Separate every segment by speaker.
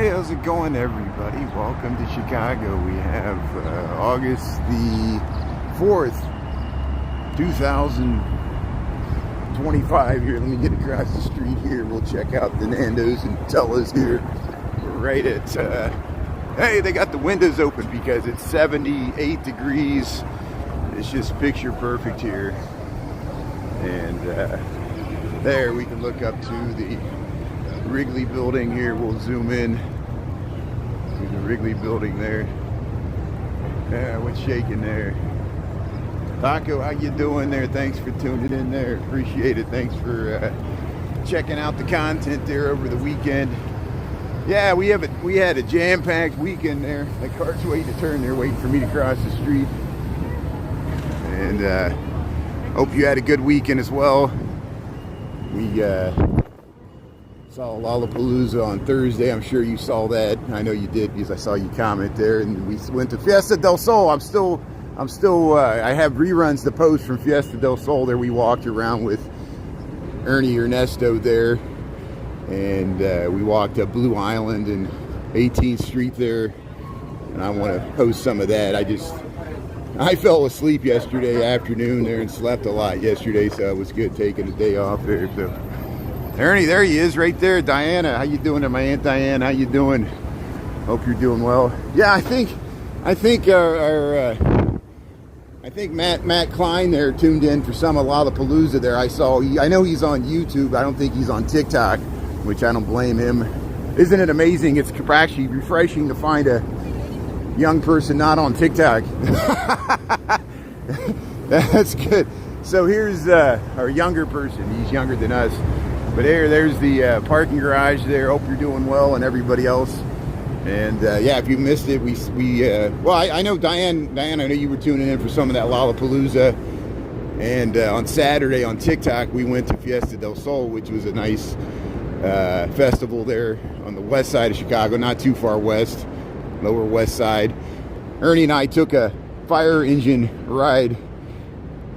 Speaker 1: Hey, how's it going, everybody? Welcome to Chicago. We have August the 4th, 2025 here. Let me get across the street here. We'll check out the Nando's and Tella's here. We're right at, hey, they got the windows open because it's 78 degrees. It's just picture perfect here. And there we can look up to the Wrigley building here. We'll zoom in to the Wrigley building there. Yeah, what's shaking there? Taco, how you doing there? Thanks for tuning in there. Appreciate it. Thanks for checking out the content there over the weekend. Yeah, we had a jam-packed weekend there. The car's waiting to turn. They're waiting for me to cross the street. And hope you had a good weekend as well. We saw Lollapalooza on Thursday. I'm sure you saw that. I know you did because I saw you comment there. And we went to Fiesta del Sol. I have reruns to post from Fiesta del Sol. There we walked around with Ernie Ernesto there. And we walked up Blue Island and 18th Street there. And I want to post some of that. I fell asleep yesterday afternoon there and slept a lot yesterday. So it was good taking the day off there. So Ernie, there he is right there. Diana, how you doing there? My Aunt Diane, how you doing? Hope you're doing well. Yeah, I think Matt Klein there tuned in for some of Lollapalooza there. I know he's on YouTube. I don't think he's on TikTok, which I don't blame him. Isn't it amazing? It's actually refreshing to find a young person not on TikTok. That's good. So here's our younger person. He's younger than us. But there's the parking garage there. Hope you're doing well and everybody else. And yeah, if you missed it, I know Diane, I know you were tuning in for some of that Lollapalooza. And on Saturday on TikTok, we went to Fiesta del Sol, which was a nice festival there on the west side of Chicago, not too far west, lower west side. Ernie and I took a fire engine ride.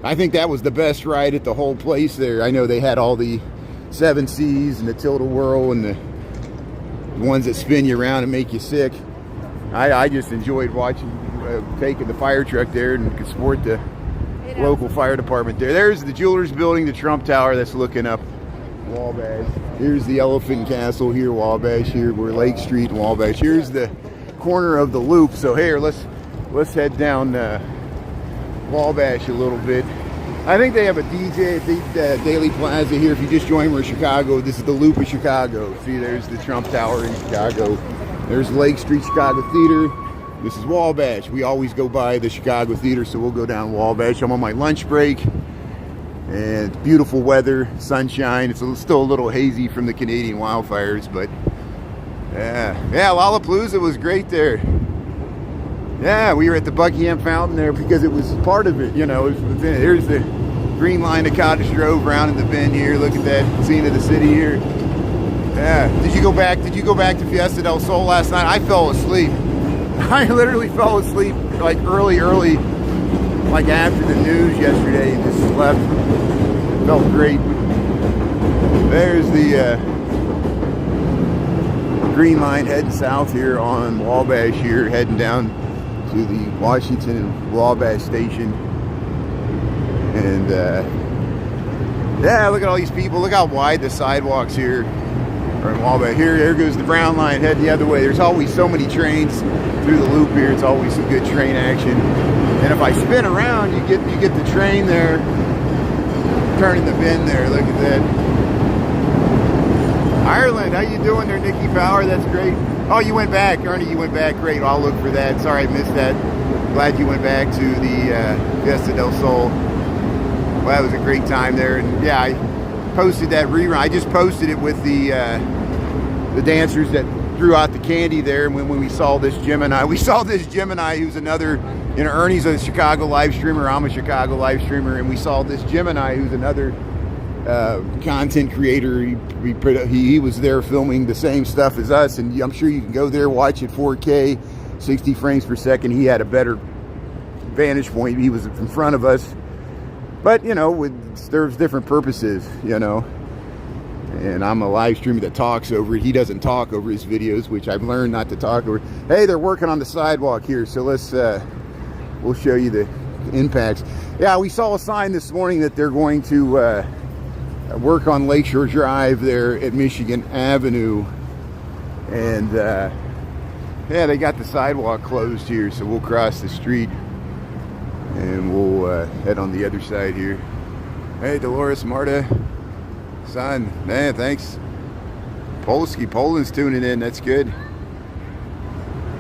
Speaker 1: I think that was the best ride at the whole place there. I know they had all the 7 Seas and the tilt-a-whirl and the ones that spin you around and make you sick. I just enjoyed watching, taking the fire truck there and could support the local fire department there. There's the Jewelers Building, the Trump Tower that's looking up Wabash. Here's the Elephant Castle here, Wabash. Here we're Lake Street, Wabash. Here's the corner of the Loop. So here, let's head down Wabash a little bit. I think they have a DJ at the Daily Plaza here. If you just joined, we're in Chicago. This is the Loop of Chicago. See, there's the Trump Tower in Chicago. There's Lake Street Chicago Theater. This is Wabash. We always go by the Chicago Theater, so we'll go down Wabash. I'm on my lunch break, and it's beautiful weather, sunshine. It's still a little hazy from the Canadian wildfires, but yeah, Lollapalooza was great there. Yeah, we were at the Buckingham Fountain there because it was part of it, you know. Here's the green line to Cottage Grove, round in the bend here. Look at that scene of the city here. Yeah. Did you go back to Fiesta del Sol last night? I fell asleep. I literally fell asleep like early, like after the news yesterday, and just slept. It felt great. There's the green line heading south here on Wabash here, heading down to the Washington and Wabash station. And yeah, look at all these people. Look how wide the sidewalks here are in Wabash. Here goes the brown line heading the other way. There's always so many trains through the loop here. It's always some good train action. And if I spin around, you get the train there turning the bend there. Look at that. Ireland, how you doing there, Nikki Power? That's great. Oh, you went back, Ernie. You went back. Great. I'll look for that. Sorry I missed that. Glad you went back to the Fiesta del Sol. Well, that was a great time there. And yeah, I posted that rerun. I just posted it with the dancers that threw out the candy there. And when we saw this Gemini, who's another, you know, Ernie's a Chicago live streamer. I'm a Chicago live streamer. And we saw this Gemini, who's another content creator. He was there filming the same stuff as us, and I'm sure you can go there, watch it 4K, 60 frames per second. He had a better vantage point. He was in front of us, but you know, it serves different purposes, you know. And I'm a live streamer that talks over it. He doesn't talk over his videos, which I've learned not to talk over. Hey, they're working on the sidewalk here, so let's we'll show you the impacts. Yeah, we saw a sign this morning that they're going to work on Lakeshore Drive there at Michigan Avenue, and yeah, they got the sidewalk closed here, so we'll cross the street and we'll head on the other side here. Hey, Dolores, Marta, son, man, thanks. Polsky, Poland's tuning in. That's good.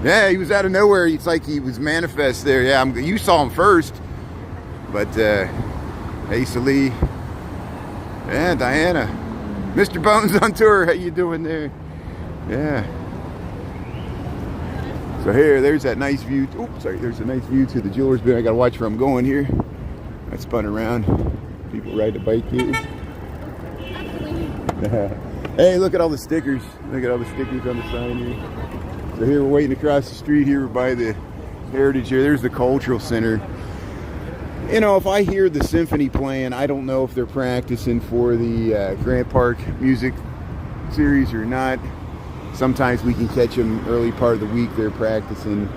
Speaker 1: Yeah, he was out of nowhere. It's like he was manifest there. Yeah, you saw him first, but hey, Salee, yeah, Diana, Mr. Bones on tour. How you doing there? Yeah. So here, there's that nice view. Oops, sorry. There's a nice view to the jeweler's bin. I gotta watch where I'm going here. I spun around. People ride the bike here. Hey, look at all the stickers. Look at all the stickers on the sign here. So here we're waiting across the street here by the Heritage here. There's the Cultural Center. You know, if I hear the symphony playing, I don't know if they're practicing for the Grant Park Music Series or not. Sometimes we can catch them early part of the week. They're practicing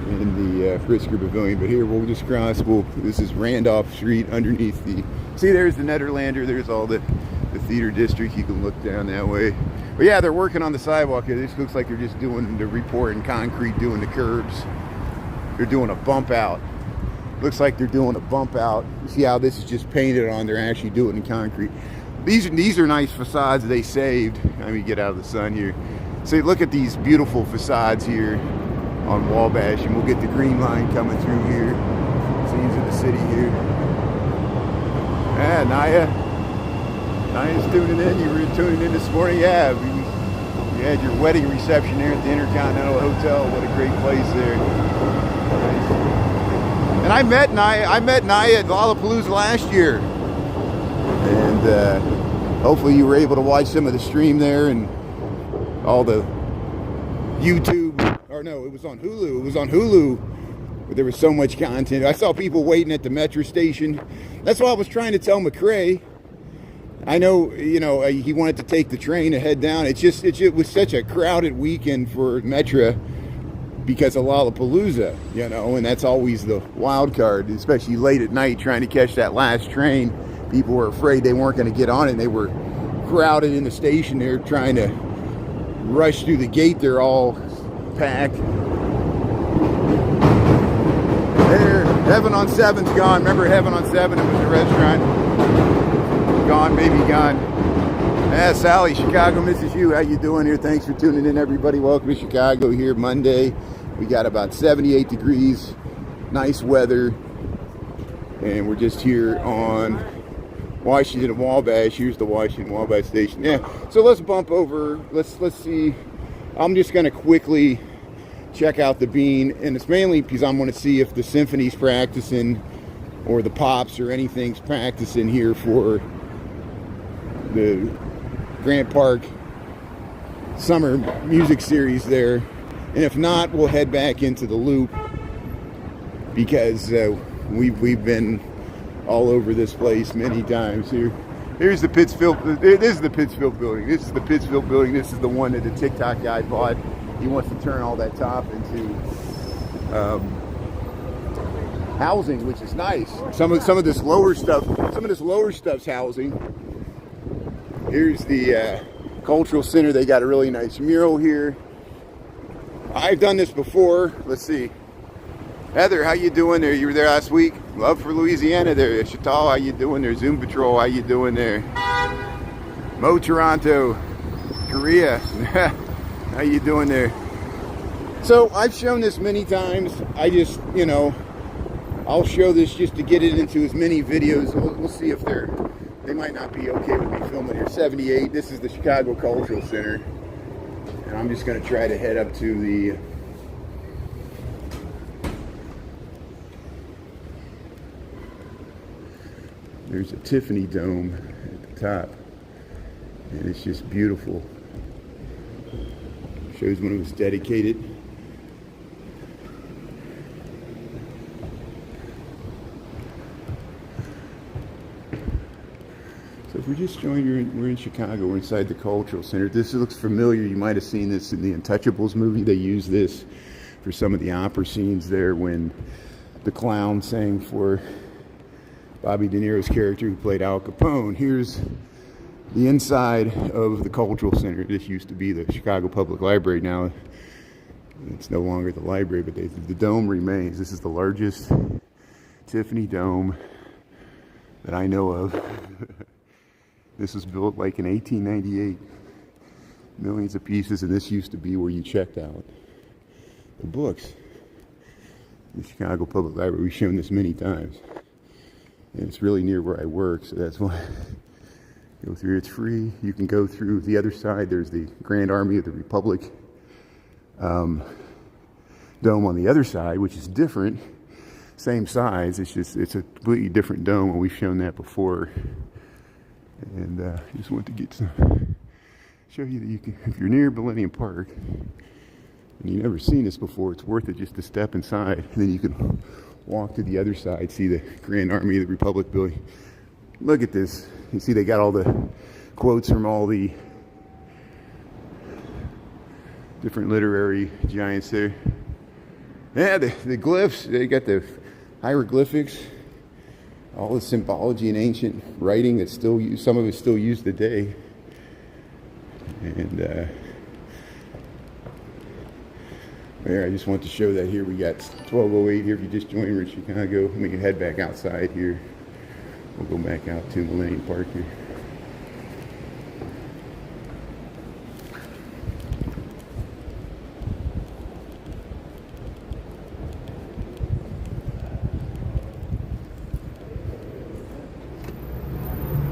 Speaker 1: in the Pritzker Pavilion. But here we'll just cross. This is Randolph Street underneath the. See, there's the Nederlander. There's all the theater district. You can look down that way. But yeah, they're working on the sidewalk here. This looks like they're just doing the repouring concrete, doing the curbs. They're doing a bump out. Looks like they're doing a bump out. You see how this is just painted on? They're actually doing it in concrete. These are nice facades they saved. Let me get out of the sun here. So look at these beautiful facades here on Wabash, and we'll get the green line coming through here. Scenes of the city here. Yeah, Naya's tuning in. You were tuning in this morning. Yeah, you had your wedding reception there at the Intercontinental Hotel. What a great place there. And I met Naya at Lollapalooza last year. And hopefully you were able to watch some of the stream there and all the YouTube, or no, it was on Hulu. It was on Hulu, but there was so much content. I saw people waiting at the metro station. That's why I was trying to tell McCrae. I know, you know, he wanted to take the train to head down. It was such a crowded weekend for Metra because of Lollapalooza, you know, and that's always the wild card, especially late at night trying to catch that last train. People were afraid they weren't going to get on it, and they were crowded in the station there trying to rush through the gate. They're all packed. There, Heaven on 7's gone. Remember Heaven on 7? It was a restaurant. Gone, baby, gone. Yeah, Sally, Chicago misses you. How you doing here? Thanks for tuning in, everybody. Welcome to Chicago here Monday. We got about 78 degrees. Nice weather. And we're just here on Washington and Wabash. Here's the Washington Wabash station. Yeah, so let's bump over. Let's see. I'm just going to quickly check out the Bean, and it's mainly because I'm going to see if the symphony's practicing or the Pops or anything's practicing here for the Grant Park Summer Music Series there. And if not, we'll head back into the Loop because we've been all over this place many times here. Here's the Pittsfield. This is the Pittsfield building. This is the Pittsfield building. This is the one that the TikTok guy bought. He wants to turn all that top into housing, which is nice. Some of this lower stuff's housing. Here's the Cultural Center. They got a really nice mural here. I've done this before. Let's see. Heather, how you doing there? You were there last week. Love for Louisiana there. Chatal, how you doing there? Zoom Patrol, how you doing there? Mo Toronto, Korea, how you doing there? So I've shown this many times. I just, you know, I'll show this just to get it into as many videos. We'll see if they might not be okay with me filming here. 78. This is the Chicago Cultural Center, and I'm just going to try to head up to the. There's a Tiffany Dome at the top, and it's just beautiful. Shows when it was dedicated. So if we're just joining. We're in Chicago. We're inside the Cultural Center. This looks familiar. You might have seen this in the Untouchables movie. They use this for some of the opera scenes there when the clown sang for Bobby De Niro's character who played Al Capone. Here's the inside of the Cultural Center. This used to be the Chicago Public Library. Now it's no longer the library, but the dome remains. This is the largest Tiffany dome that I know of. This was built like in 1898. Millions of pieces, and this used to be where you checked out the books. The Chicago Public Library, we've shown this many times. And it's really near where I work, so that's why I go through. It's free. You can go through the other side. There's the Grand Army of the Republic dome on the other side, which is different. Same size, it's a completely different dome, and we've shown that before. And just want to show you that you can, if you're near Millennium Park and you've never seen this before, it's worth it just to step inside, and then you can walk to the other side, see the Grand Army of the Republic building. Look at this. You see they got all the quotes from all the different literary giants there. Yeah, the glyphs, they got the hieroglyphics, all the symbology and ancient writing that's still used, some of it's still used today. And there, I just want to show that here. We got 1208 here. If you just joined, we're in Chicago. We can head back outside here. We'll go back out to Millennium Park here.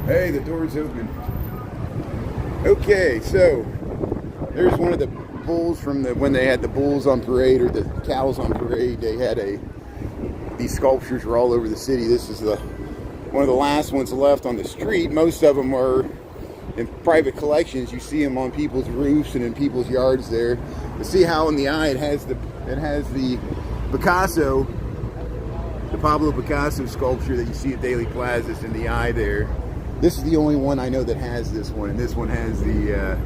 Speaker 1: Hey, the door's open. Okay, so there's one of the bulls from when they had the bulls on parade, or the cows on parade. They had these sculptures were all over the city. This is one of the last ones left on the street. Most of them are in private collections. You see them on people's roofs and in people's yards there. You see how in the eye it has the Picasso, the Pablo Picasso sculpture that you see at Daily Plaza in the eye there. This is the only one I know that has this one, and this one has the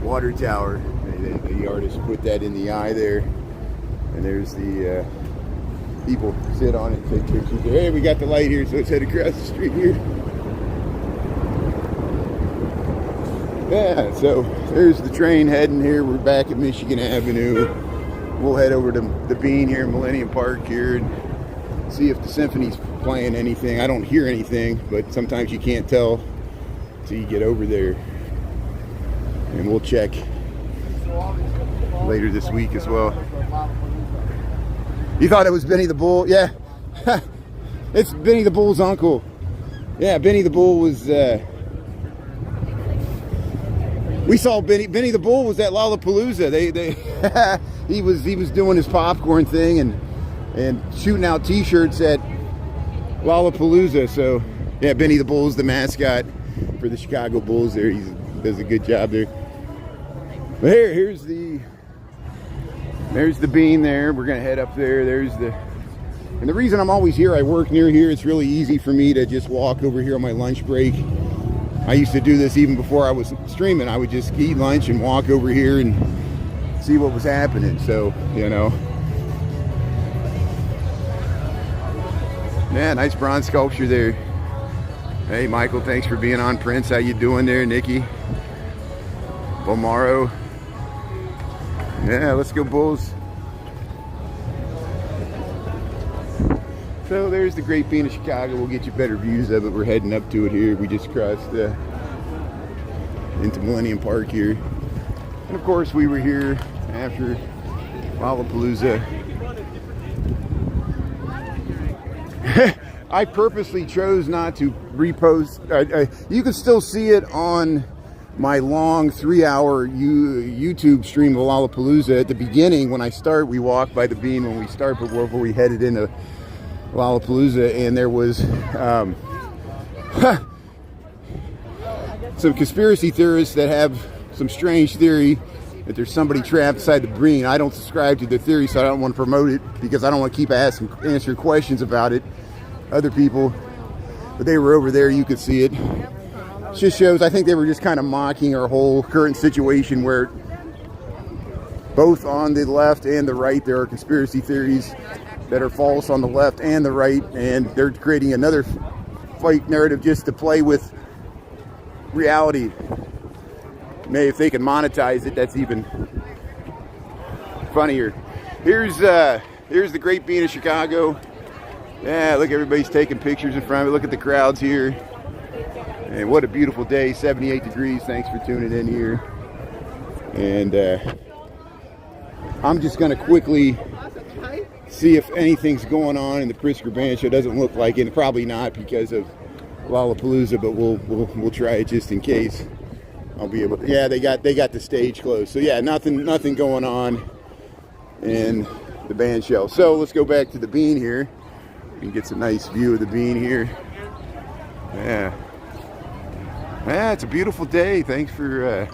Speaker 1: water tower. The artist put that in the eye there, and there's the people sit on it, take pictures. Hey, we got the light here, so let's head across the street here. Yeah, so there's the train heading here. We're back at Michigan Avenue. We'll head over to the Bean here in Millennium Park here and see if the symphony's playing anything. I don't hear anything, but sometimes you can't tell until you get over there. And we'll check later this week as well. You thought it was Benny the Bull? Yeah. It's Benny the Bull's uncle. Yeah, Benny the Bull was we saw Benny the Bull was at Lollapalooza. He was doing his popcorn thing and shooting out t-shirts at Lollapalooza. So yeah, Benny the Bull is the mascot for the Chicago Bulls there. He does a good job there. But there's the Bean there. We're gonna head up there. And the reason I'm always here, I work near here. It's really easy for me to just walk over here on my lunch break. I used to do this even before I was streaming. I would just eat lunch and walk over here and see what was happening. So, you know. Yeah, nice bronze sculpture there. Hey, Michael, thanks for being on. Prince, how you doing there? Nikki, Bomaro. Yeah, let's go Bulls. So there's the Great Bean of Chicago. We'll get you better views of it. We're heading up to it here. We just crossed into Millennium Park here. And of course we were here after Lollapalooza. I purposely chose not to repost. You can still see it on my long 3-hour YouTube stream of Lollapalooza. At the beginning, when I start, we walk by the Bean when we start, but before we headed into Lollapalooza, and there was some conspiracy theorists that have some strange theory that there's somebody trapped inside the Bean. I don't subscribe to the theory, so I don't want to promote it because I don't want to keep answering questions about it. Other people, but they were over there. You could see it. just shows, I think they were just kind of mocking our whole current situation where both on the left and the right there are conspiracy theories that are false on the left and the right, and they're creating another fake narrative just to play with reality. Maybe if they can monetize it, that's even funnier. Here's the Great Bean of Chicago. Yeah, look, everybody's taking pictures in front of it. Look at the crowds here. And what a beautiful day, 78 degrees. Thanks for tuning in here. And I'm just going to quickly see if anything's going on in the Pritzker Band Show. Doesn't look like it. Probably not because of Lollapalooza, but we'll try it just in case. I'll be able to. Yeah, they got the stage closed. So yeah, nothing going on in the band show. So let's go back to the Bean here. You can get some nice view of the Bean here. Yeah. Yeah, it's a beautiful day. Thanks for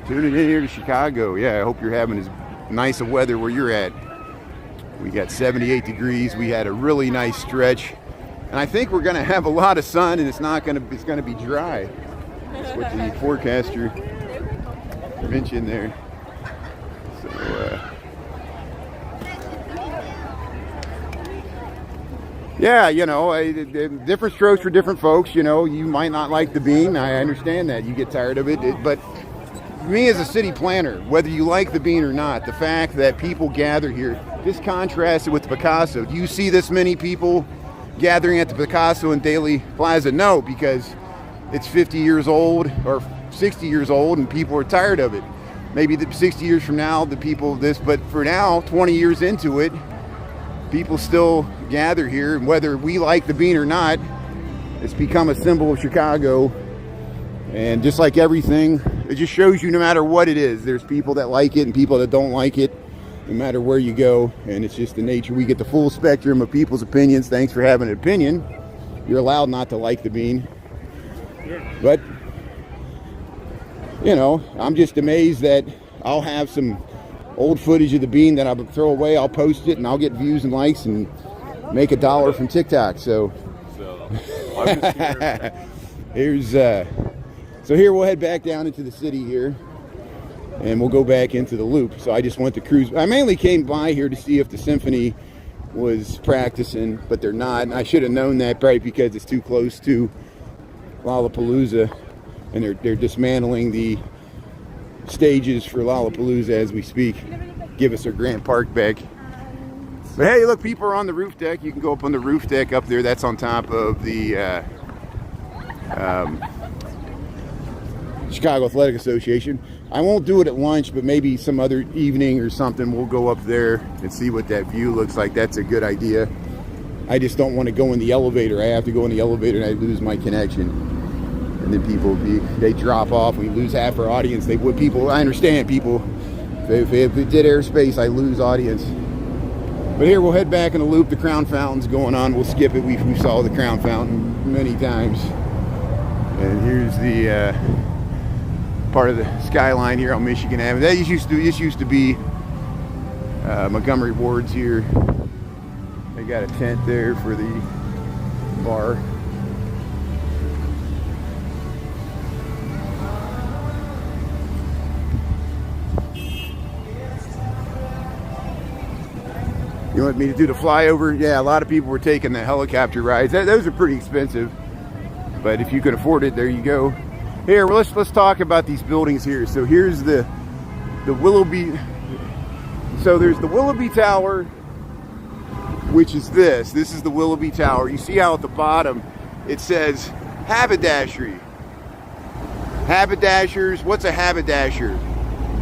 Speaker 1: tuning in here to Chicago. Yeah, I hope you're having as nice a weather where you're at. We got 78 degrees. We had a really nice stretch. And I think we're going to have a lot of sun, and it's going to be dry. That's what the forecaster mentioned there. So, yeah, you know, different strokes for different folks. You know, you might not like the Bean. I understand that. You get tired of it. But me as a city planner, whether you like the Bean or not, the fact that people gather here, this contrasted with the Picasso. Do you see this many people gathering at the Picasso in Daley Plaza? No, because it's 50 years old or 60 years old and people are tired of it. Maybe 60 years from now, but for now, 20 years into it, people still gather here, and whether we like the Bean or not, it's become a symbol of Chicago. And just like everything, it just shows you no matter what it is, there's people that like it and people that don't like it, no matter where you go. And it's just the nature. We get the full spectrum of people's opinions. Thanks for having an opinion. You're allowed not to like the Bean. But, you know, I'm just amazed that I'll have some old footage of the Bean that I'll throw away. I'll post it and I'll get views and likes and make $1 from TikTok. So here's so here we'll head back down into the city here, and we'll go back into the loop. So I just went to cruise. I mainly came by here to see if the symphony was practicing, but they're not. And I should have known that, probably because it's too close to Lollapalooza, and they're dismantling the stages for Lollapalooza as we speak. Give us our Grant Park back. But hey, look, people are on the roof deck. You can go up on the roof deck up there. That's on top of the Chicago Athletic Association. I won't do it at lunch, but maybe some other evening or something, we'll go up there and see what that view looks like. That's a good idea. I just don't want to go in the elevator. I have to go in the elevator and I lose my connection. And then people, they drop off. We lose half our audience. I understand people. If it did airspace, I lose audience. But here, we'll head back in the loop. The Crown Fountain's going on. We'll skip it. We saw the Crown Fountain many times. And here's the part of the skyline here on Michigan Avenue. This used to be Montgomery Ward's here. They got a tent there for the bar. You want me to do the flyover? Yeah, a lot of people were taking the helicopter rides. Those are pretty expensive, but if you can afford it, there you go. Here, well, let's talk about these buildings here. So here's the Willoughby. So there's the Willoughby Tower, which is this. This is the Willoughby Tower. You see how at the bottom it says haberdashery. Haberdashers. What's a haberdasher?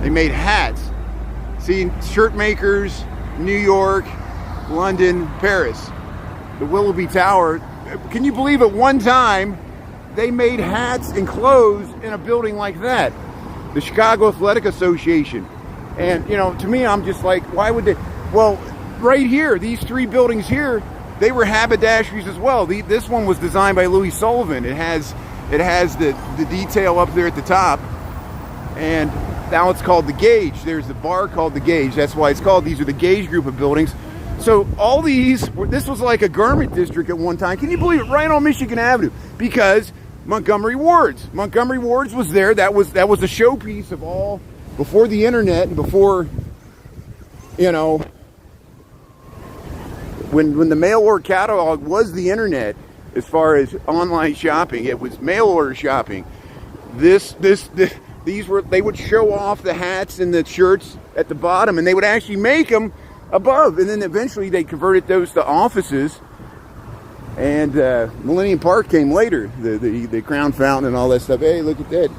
Speaker 1: They made hats. See, shirt makers, New York, London, Paris. The Willoughby Tower. Can you believe at one time they made hats and clothes in a building like that? The Chicago Athletic Association. And, you know, to me, I'm just like, why would they? Well, right here, these three buildings here, they were haberdasheries as well. This one was designed by Louis Sullivan. It has the detail up there at the top. And now it's called the Gage. There's the bar called the Gage. That's why it's called. These are the Gage group of buildings. So all these, this was like a garment district at one time. Can you believe it? Right on Michigan Avenue. Because Montgomery Ward's. Montgomery Ward's was there. That was a showpiece of all, before the internet and before, you know, when the mail order catalog was the internet. As far as online shopping, it was mail order shopping. These were, they would show off the hats and the shirts at the bottom, and they would actually make them above, and then eventually they converted those to offices. And Millennium Park came later, the Crown Fountain and all that stuff. Hey, look at that.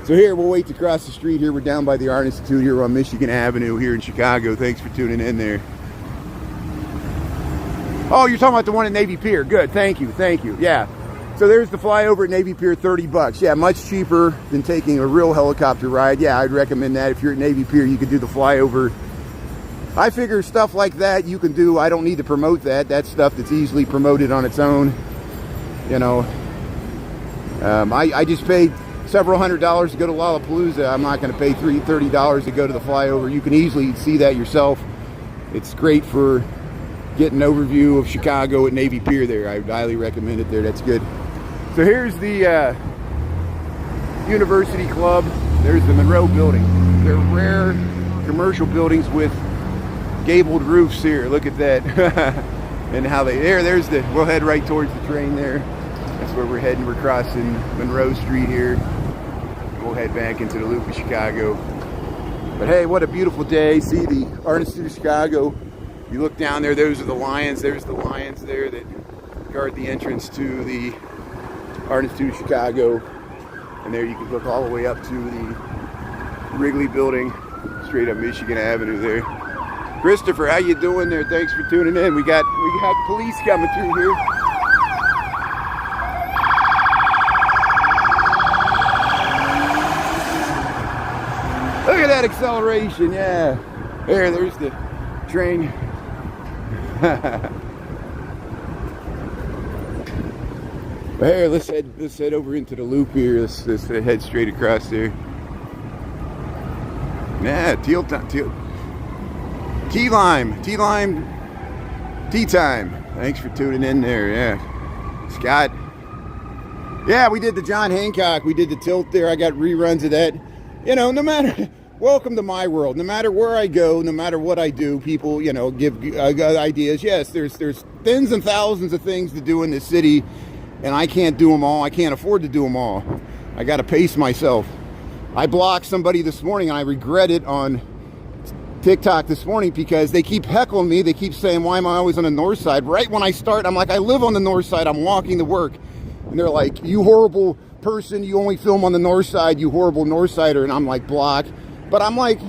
Speaker 1: So here, we'll wait to cross the street here. We're down by the Art Institute here on Michigan Avenue here in Chicago. Thanks for tuning in there. Oh, you're talking about the one at Navy Pier. Good, thank you, yeah. So there's the flyover at Navy Pier, $30. Yeah, much cheaper than taking a real helicopter ride. Yeah, I'd recommend that. If you're at Navy Pier, you could do the flyover. I figure stuff like that you can do. I don't need to promote that. That's stuff that's easily promoted on its own. You know, I just paid several $100s to go to Lollapalooza. I'm not going to pay $30 to go to the flyover. You can easily see that yourself. It's great for getting an overview of Chicago at Navy Pier there. I would highly recommend it there. That's good. So here's the University Club. There's the Monroe Building. They're rare commercial buildings with gabled roofs here. Look at that. And how there's the, we'll head right towards the train there. That's where we're heading. We're crossing Monroe Street here. We'll head back into the loop of Chicago. But hey, what a beautiful day. See the Art Institute of Chicago. You look down there, those are the lions. There's the lions there that guard the entrance to the Art Institute of Chicago. And there you can look all the way up to the Wrigley Building, straight up Michigan Avenue there. Christopher, how you doing there? Thanks for tuning in. We got police coming through here. Look at that acceleration, yeah. There's the train. But here, let's head over into the loop here. Let's head straight across there. Yeah, Tea lime, tea time. Thanks for tuning in there. Yeah, Scott. Yeah, we did the John Hancock. We did the tilt there. I got reruns of that. You know, no matter. Welcome to my world. No matter where I go, no matter what I do, people, you know, give ideas. Yes, there's tens and thousands of things to do in this city, and I can't do them all. I can't afford to do them all. I got to pace myself. I blocked somebody this morning, and I regret it on TikTok this morning because they keep heckling me. They keep saying, why am I always on the north side? Right when I start, I'm like, I live on the north side. I'm walking to work. And they're like, you horrible person. You only film on the north side, you horrible north sider. And I'm like, block. But I'm like,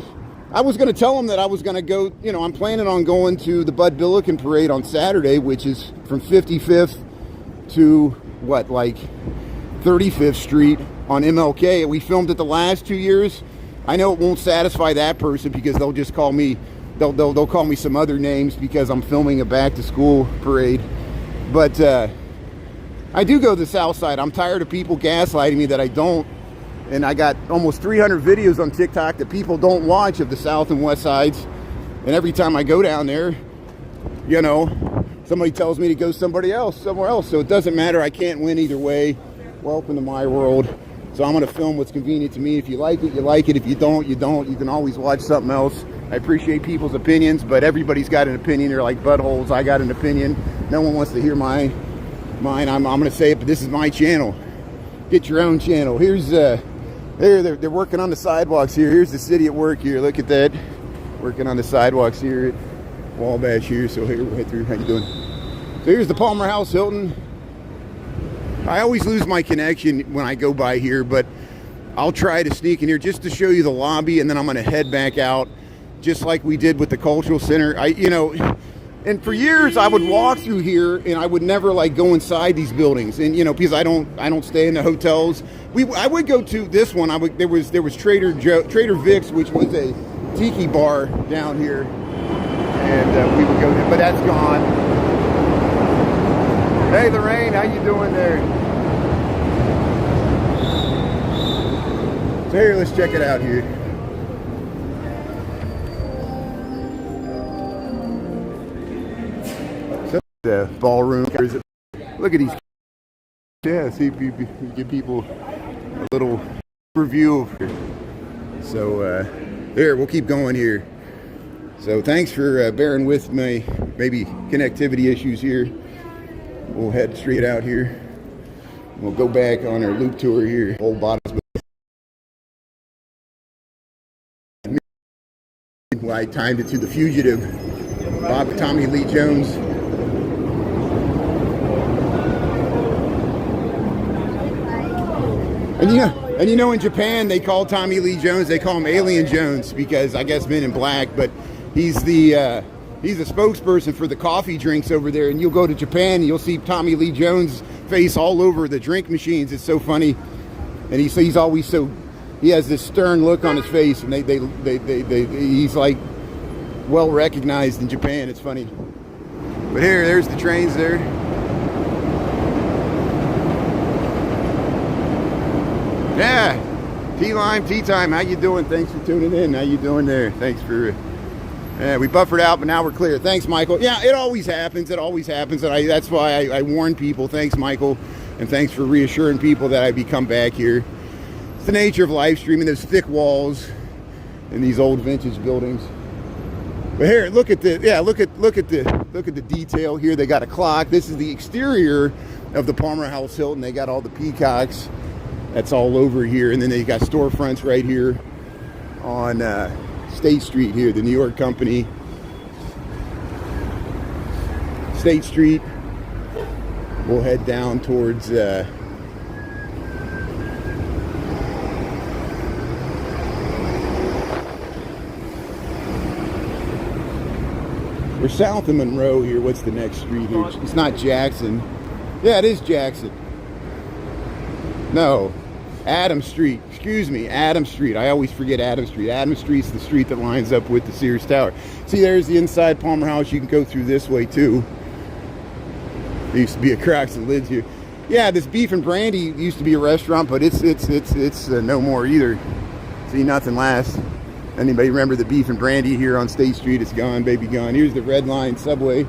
Speaker 1: I was going to tell them that I was going to go, you know, I'm planning on going to the Bud Billiken Parade on Saturday, which is from 55th to, what, like 35th Street on MLK. We filmed it the last 2 years. I know it won't satisfy that person because they'll just call me, they'll call me some other names because I'm filming a back-to-school parade. But I do go to the south side. I'm tired of people gaslighting me that I don't. And I got almost 300 videos on TikTok that people don't watch of the south and west sides. And every time I go down there, you know, somebody tells me to go somewhere else. So it doesn't matter. I can't win either way. Welcome to my world. So I'm going to film what's convenient to me. If you like it, you like it. If you don't, you don't. You can always watch something else. I appreciate people's opinions, but everybody's got an opinion. They're like buttholes. I got an opinion. No one wants to hear mine. I'm going to say it, but this is my channel. Get your own channel. Here's they're working on the sidewalks here. Here's the city at work here. Look at that. Working on the sidewalks here at Wabash here. So here we'll head through. How you doing? So here's the Palmer House Hilton. I always lose my connection when I go by here, but I'll try to sneak in here just to show you the lobby, and then I'm going to head back out, just like we did with the Cultural Center. And for years I would walk through here, and I would never like go inside these buildings, and because I don't stay in the hotels. I would go to this one. There was Trader Vic's, which was a tiki bar down here, and we would go there, but that's gone. Hey Lorraine, how you doing there? So here, let's check it out here. So the ballroom. Look at these Yeah, see, give people a little review of it. So there, we'll keep going here. So thanks for bearing with my maybe connectivity issues here. We'll head straight out here. We'll go back on our loop tour here. Old bottoms. I timed it to The Fugitive, Tommy Lee Jones. And you know, in Japan they call Tommy Lee Jones, they call him Alien Jones because I guess Men in Black, but he's the spokesperson for the coffee drinks over there. And you'll go to Japan and you'll see Tommy Lee Jones' face all over the drink machines. It's so funny, and he's always so. He has this stern look on his face, and he's like well recognized in Japan. It's funny. But there's the trains there. Yeah, tea time. How you doing? Thanks for tuning in. How you doing there? Thanks for. We buffered out, but now we're clear. Thanks, Michael. Yeah, it always happens. It always happens, and that's why I warn people. Thanks, Michael, and thanks for reassuring people that I come back here. It's the nature of live streaming. There's thick walls in these old vintage buildings. But here, look at the detail here. They got a clock. This is the exterior of the Palmer House Hilton. They got all the peacocks. That's all over here, and then they got storefronts right here on State Street here. The New York company, State Street. We'll head down towards. We're south of Monroe here. What's the next street here? It's not Jackson. Yeah, it is Jackson. No, Adams Street. Excuse me, Adams Street. I always forget Adams Street. Adams Street's the street that lines up with the Sears Tower. See, there's the inside Palmer House. You can go through this way too. There used to be a Crocs and Lids here. Yeah, this Beef and Brandy used to be a restaurant, but it's no more either. See, nothing lasts. Anybody remember the Beef and Brandy here on State Street? It's gone, baby, gone. Here's the Red Line subway.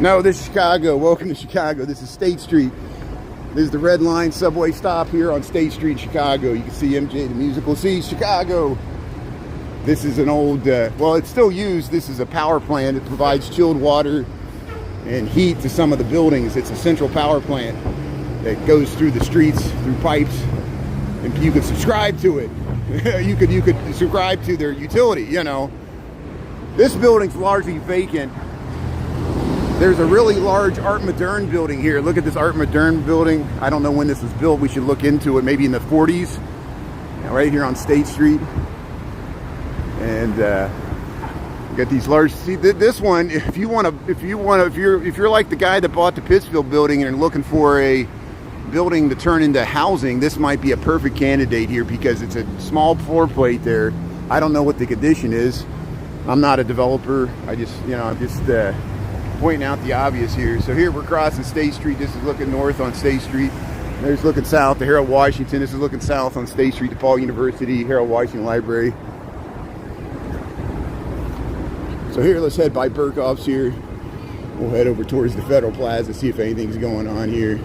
Speaker 1: No, this is Chicago. Welcome to Chicago. This is State Street. This is the Red Line subway stop here on State Street, Chicago. You can see MJ the Musical. See, Chicago. This is an old, well, it's still used. This is a power plant. It provides chilled water and heat to some of the buildings. It's a central power plant that goes through the streets, through pipes. And you could subscribe to it. you could subscribe to their utility, you know. This building's largely vacant. There's a really large Art Moderne building here. Look at this Art Moderne building. I don't know when this was built. We should look into it. Maybe in the 40s. Right here on State Street. And you got these large. See this one. If you're like the guy that bought the Pittsfield building and are looking for a building to turn into housing, this might be a perfect candidate here because it's a small floor plate there. I don't know what the condition is. I'm not a developer. I'm just pointing out the obvious here. So here we're crossing State Street. This is looking north on State Street. There's looking south to Harold Washington. This is looking south on State Street to Paul University, Harold Washington Library. So here, let's head by Burkhoff's here. We'll head over towards the Federal Plaza, see if anything's going on here.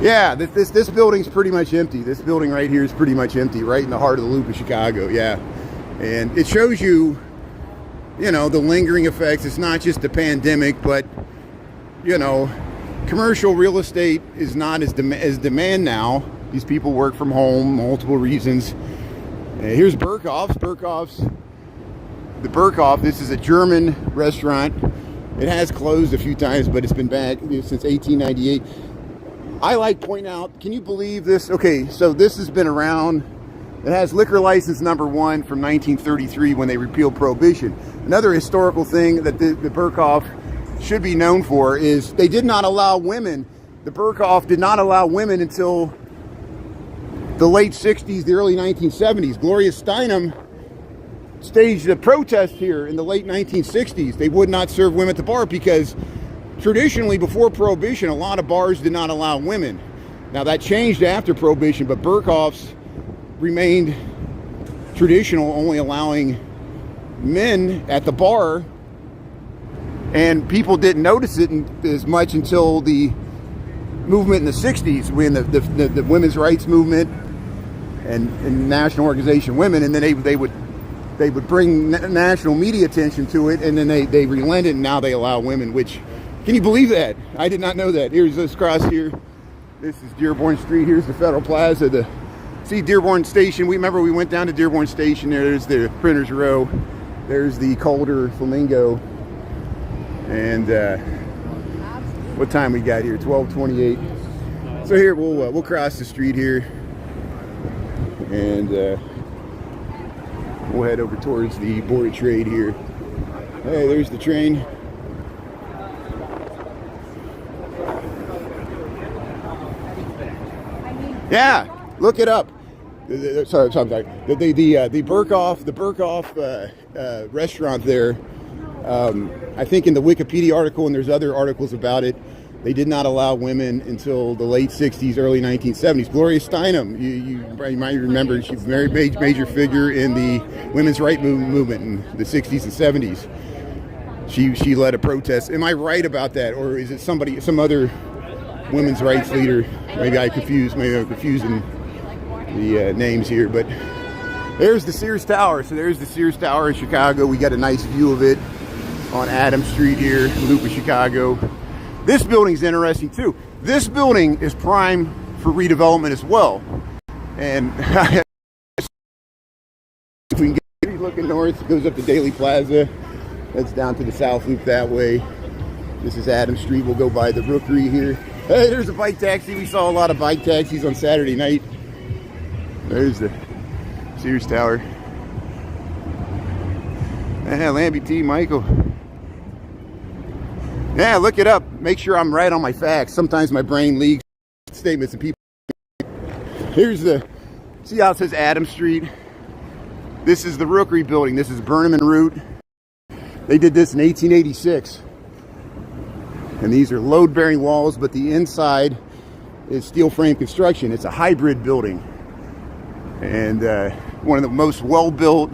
Speaker 1: Yeah, this building's pretty much empty. This building right here is pretty much empty, right in the heart of the loop of Chicago, yeah. And it shows you, you know, the lingering effects. It's not just the pandemic, but, you know, commercial real estate is not as demand now. These people work from home, multiple reasons. Here's Burkhoff's. The Burkhoff, this is a German restaurant. It has closed a few times, but it's been back since 1898. I like pointing out, can you believe this? Okay, so this has been around. It has liquor license number 1 from 1933 when they repealed Prohibition. Another historical thing that the Burkhoff should be known for is they did not allow women. The Burkhoff did not allow women until the late 60s, the early 1970s. Gloria Steinem staged a protest here in the late 1960s. They would not serve women at the bar because traditionally, before Prohibition, a lot of bars did not allow women. Now, that changed after Prohibition, but Burkhoff's remained traditional, only allowing men at the bar, and people didn't notice it as much until the movement in the 60s, when the women's rights movement and National Organization of Women, and then they would bring national media attention to it, and then they relented, and now they allow women. Which, can you believe that? I did not know that. Here's this cross here. This is Dearborn Street. Here's the Federal Plaza. See Dearborn Station. We went down to Dearborn Station. There's the Printers Row. There's the Calder Flamingo. And what time we got here? 12:28. So here we'll cross the street here, and we'll head over towards the Board of Trade here. Hey, there's the train. Yeah, look it up. Sorry. The Burkhoff restaurant there. I think in the Wikipedia article, and there's other articles about it, they did not allow women until the late 60s, early 1970s. Gloria Steinem, you might remember, she's a very major figure in the women's rights movement in the 60s and 70s. She led a protest. Am I right about that, or is it some other women's rights leader? Maybe I'm confusing the names here, but there's the Sears Tower. So there's the Sears Tower in Chicago. We got a nice view of it on Adams Street here, loop of Chicago. This building's interesting too. This building is prime for redevelopment as well. And if we can get looking north, it goes up to Daly Plaza. That's down to the South Loop that way. This is Adams Street. We'll go by the Rookery here. Hey, there's a bike taxi. We saw a lot of bike taxis on Saturday night. There's the Sears Tower. Yeah, Lambie T. Michael. Yeah, look it up. Make sure I'm right on my facts. Sometimes my brain leaks statements and people. Here's see how it says Adams Street? This is the Rookery building. This is Burnham and Root. They did this in 1886. And these are load-bearing walls, but the inside is steel frame construction. It's a hybrid building. And one of the most well-built,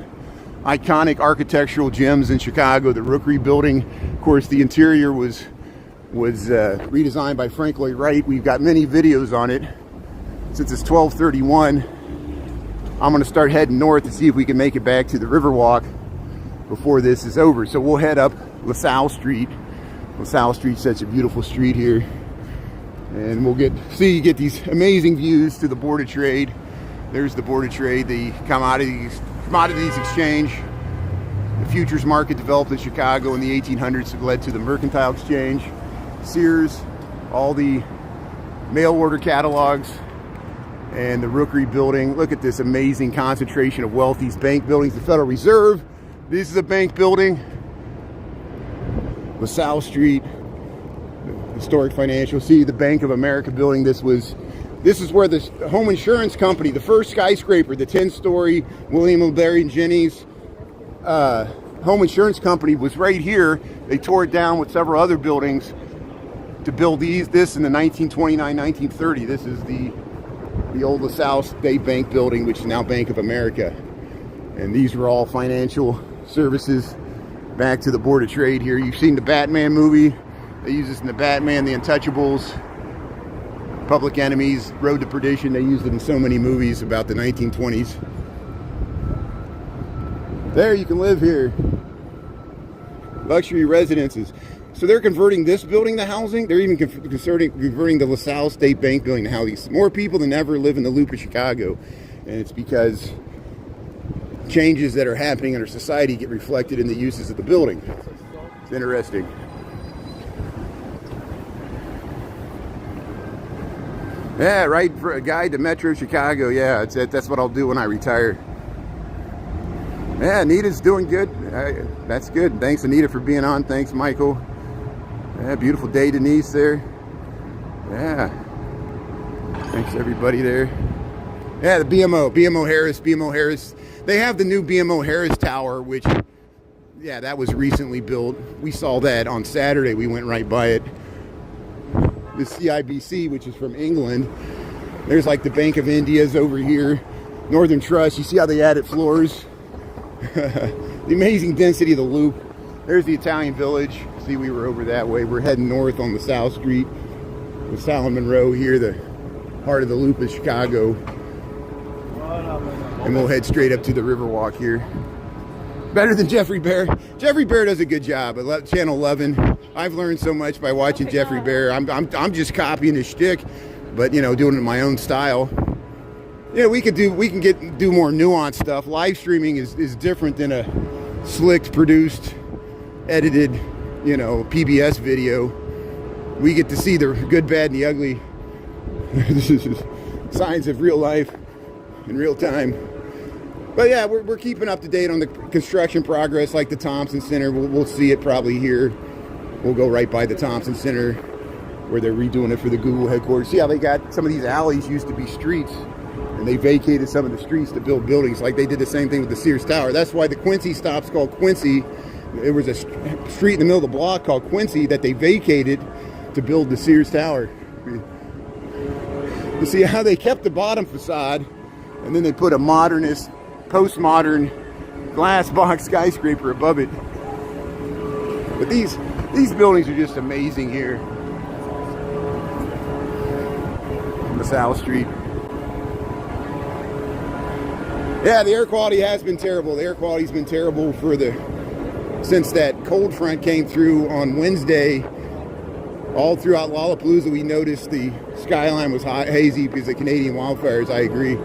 Speaker 1: iconic architectural gems in Chicago, the Rookery building. Of course, the interior was redesigned by Frank Lloyd Wright. We've got many videos on it. Since it's 12:31, I'm going to start heading north to see if we can make it back to the Riverwalk before this is over. So we'll head up LaSalle Street. LaSalle Street's such a beautiful street here. And we'll get these amazing views to the Board of Trade. There's the Board of Trade, the commodities exchange. The futures market developed in Chicago in the 1800s that led to the mercantile exchange. Sears, all the mail order catalogs, and the Rookery building. Look at this amazing concentration of wealth. These bank buildings, the Federal Reserve. This is a bank building. LaSalle Street, historic financial. See the Bank of America building. This is where the home insurance company, the first skyscraper, the 10-story William & Mary Jennings home insurance company was right here. They tore it down with several other buildings to build this in the 1929, 1930. This is the old LaSalle State Bank building, which is now Bank of America. And these were all financial services. Back to the Board of Trade here. You've seen the Batman movie. They use this in the Batman, the Untouchables, Public Enemies, Road to Perdition. They used it in so many movies about the 1920s. There, you can live here. Luxury residences. So they're converting this building to housing. They're even converting the LaSalle State Bank building to housing. More people than ever live in the loop of Chicago. And it's because changes that are happening in our society get reflected in the uses of the building. It's interesting. Yeah, right, for a guide to Metro Chicago. Yeah, that's what I'll do when I retire. Yeah, Anita's doing good. That's good. Thanks, Anita, for being on. Thanks, Michael. Yeah, beautiful day, Denise, there. Yeah. Thanks, everybody there. Yeah, the BMO Harris. They have the new BMO Harris Tower, which, yeah, that was recently built. We saw that on Saturday. We went right by it. The CIBC, which is from England. There's like the Bank of India's over here. Northern Trust. You see how they added floors? The amazing density of the loop. There's the Italian Village. See, we were over that way. We're heading north on the South Street. With Salem Monroe here, the heart of the loop of Chicago. And we'll head straight up to the Riverwalk here. Better than Jeffrey Bear. Jeffrey Bear does a good job at Channel 11. I've learned so much by watching Jeffrey Bear. I'm just copying his shtick, but you know, doing it in my own style. Yeah, we can do more nuanced stuff. Live streaming is different than a slicked, produced, edited, you know, PBS video. We get to see the good, bad, and the ugly. This is signs of real life in real time. But yeah, we're keeping up to date on the construction progress, like the Thompson Center. We'll see it probably here. We'll go right by the Thompson Center where they're redoing it for the Google headquarters. See how they got some of these alleys used to be streets, and they vacated some of the streets to build buildings, like they did the same thing with the Sears Tower. That's why the Quincy stop's called Quincy. There was a street in the middle of the block called Quincy that they vacated to build the Sears Tower. You see how they kept the bottom facade, and then they put a modernist, postmodern glass box skyscraper above it. But these buildings are just amazing here on the South Street. Yeah, the air quality has been terrible. The air quality's been terrible since that cold front came through on Wednesday. All throughout Lollapalooza, we noticed the skyline was hazy because of Canadian wildfires. I agree.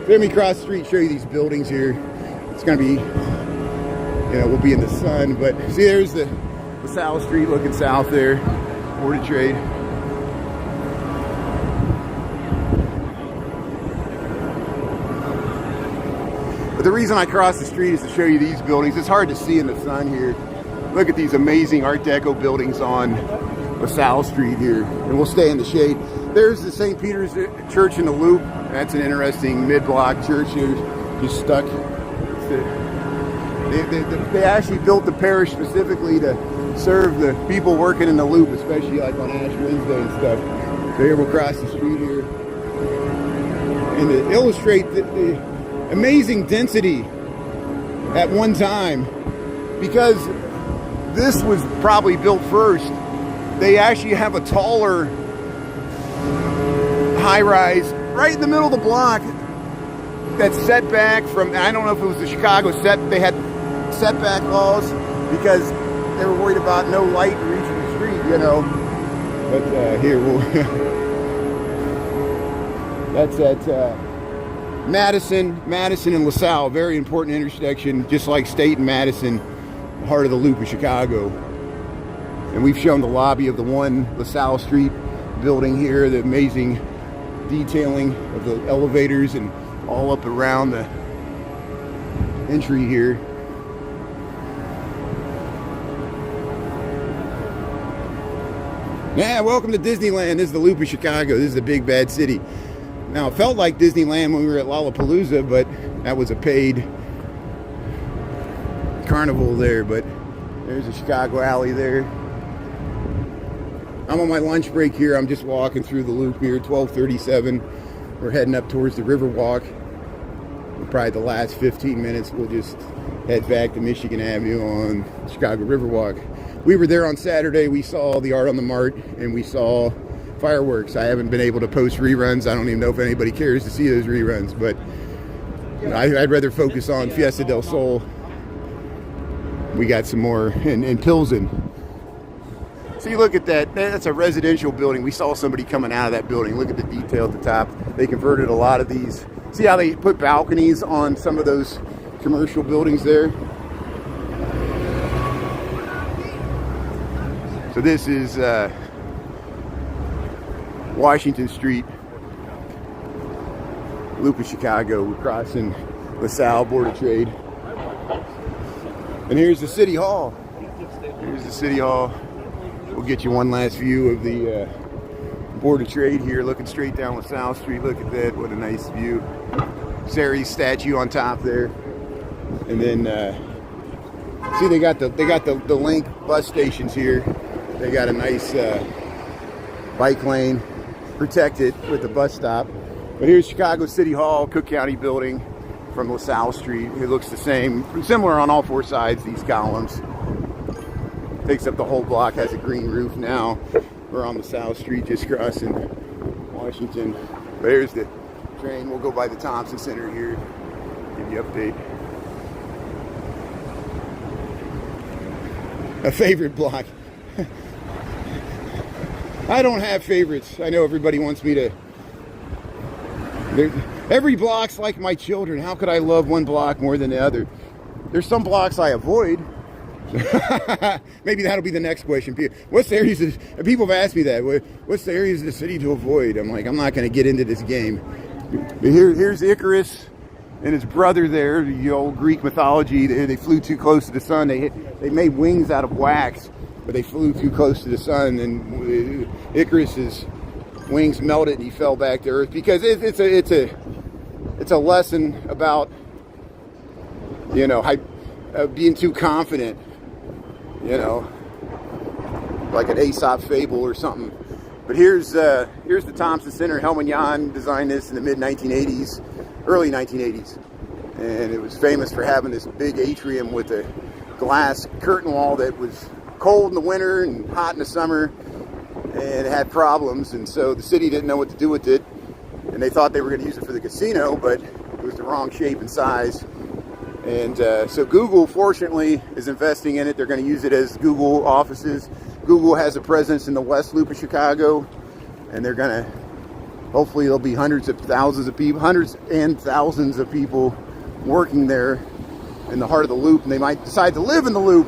Speaker 1: Let me cross the street, show you these buildings here. It's going to be, you know, we'll be in the sun, but see, there's the South Street looking south there, Board of Trade. But the reason I crossed the street is to show you these buildings. It's hard to see in the sun here. Look at these amazing Art Deco buildings on the South Street here, and we'll stay in the shade. There's the St. Peter's Church in the Loop. That's an interesting mid-block church here, just stuck. They actually built the parish specifically to serve the people working in the Loop, especially like on Ash Wednesday and stuff. So here we'll cross the street here, and to illustrate the amazing density at one time, because this was probably built first. They actually have a taller high-rise right in the middle of the block that's set back from, I don't know if it was the Chicago they had setback laws because they were worried about no light reaching the street, you know. But here we'll that's at Madison and LaSalle, very important intersection, just like State and Madison, the heart of the Loop of Chicago. And we've shown the lobby of the one LaSalle Street building here, the amazing detailing of the elevators and all up around the entry here. Yeah, welcome to Disneyland. This is the Loop of Chicago. This is the big bad city. Now, it felt like Disneyland when we were at Lollapalooza, but that was a paid carnival there. But there's a Chicago alley there. I'm on my lunch break here. I'm just walking through the Loop here, 12:37. We're heading up towards the Riverwalk. Probably the last 15 minutes, we'll just head back to Michigan Avenue on Chicago Riverwalk. We were there on Saturday. We saw the Art on the Mart, and we saw fireworks. I haven't been able to post reruns. I don't even know if anybody cares to see those reruns, but I'd rather focus on Fiesta del Sol. We got some more in Pilsen. So you look at that, that's a residential building. We saw somebody coming out of that building. Look at the detail at the top. They converted a lot of these. See how they put balconies on some of those commercial buildings there? So this is Washington Street, Loop of Chicago. We're crossing LaSalle, Board of Trade. And here's the City Hall. Here's the City Hall. We'll get you one last view of the Board of Trade here, looking straight down LaSalle Street. Look at that, what a nice view. Ceres statue on top there. And then see, they got the Link bus stations here. They got a nice bike lane protected with the bus stop. But here's Chicago City Hall, Cook County building from LaSalle Street. It looks the same, similar on all four sides, these columns. Takes up the whole block, has a green roof now. We're on LaSalle Street, just crossing Washington. But here's the train. We'll go by the Thompson Center here, give you an update. A favorite block. I don't have favorites. I know everybody wants me to. Every block's like my children. How could I love one block more than the other? There's some blocks I avoid. Maybe that'll be the next question. What's the areas of, people have asked me that. What's the areas of the city to avoid? I'm like, I'm not going to get into this game. But here's Icarus and his brother there, the old Greek mythology. They flew too close to the sun. They made wings out of wax, but they flew too close to the sun, and Icarus's wings melted and he fell back to earth. Because it's a lesson about, you know, being too confident, you know, like an Aesop fable or something. But here's the Thompson Center. Helmut Jahn designed this in the mid-1980s, early 1980s, and it was famous for having this big atrium with a glass curtain wall that was cold in the winter and hot in the summer, and it had problems, and so the city didn't know what to do with it, and they thought they were going to use it for the casino, but it was the wrong shape and size. And so Google, fortunately, is investing in it. They're going to use it as Google offices. Google has a presence in the West Loop of Chicago, and they're going to, hopefully there'll be hundreds and thousands of people working there in the heart of the Loop, and they might decide to live in the Loop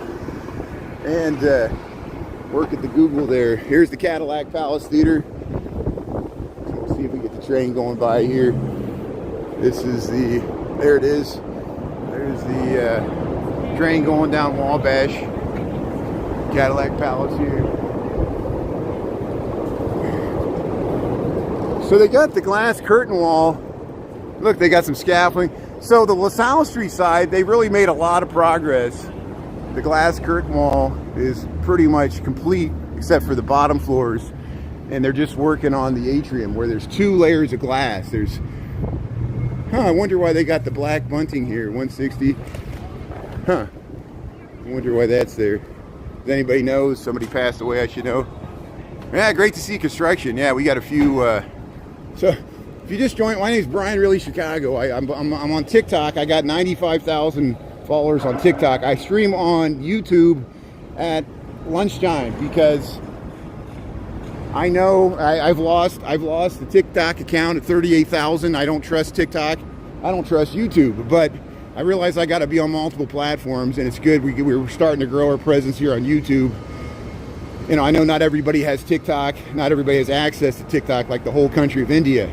Speaker 1: and work at the Google there. Here's the Cadillac Palace Theater. So we'll see if we get the train going by here. This is there it is. There's the train going down Wabash. Cadillac Palace here. So they got the glass curtain wall. Look, they got some scaffolding. So the LaSalle Street side, they really made a lot of progress. The glass curtain wall is pretty much complete except for the bottom floors. And they're just working on the atrium where there's 2 layers of glass. I wonder why they got the black bunting here, 160. I wonder why that's there. If anybody knows, somebody passed away, I should know. Yeah, great to see construction. Yeah, we got a few. So, if you just joined, my name's Brian Really Chicago. I'm on TikTok. I got 95,000 followers on TikTok. I stream on YouTube at lunchtime because I know I've lost the TikTok account at 38,000. I don't trust TikTok. I don't trust YouTube, but I realize I got to be on multiple platforms, and it's good. We're starting to grow our presence here on YouTube. You know, I know not everybody has TikTok. Not everybody has access to TikTok like the whole country of India.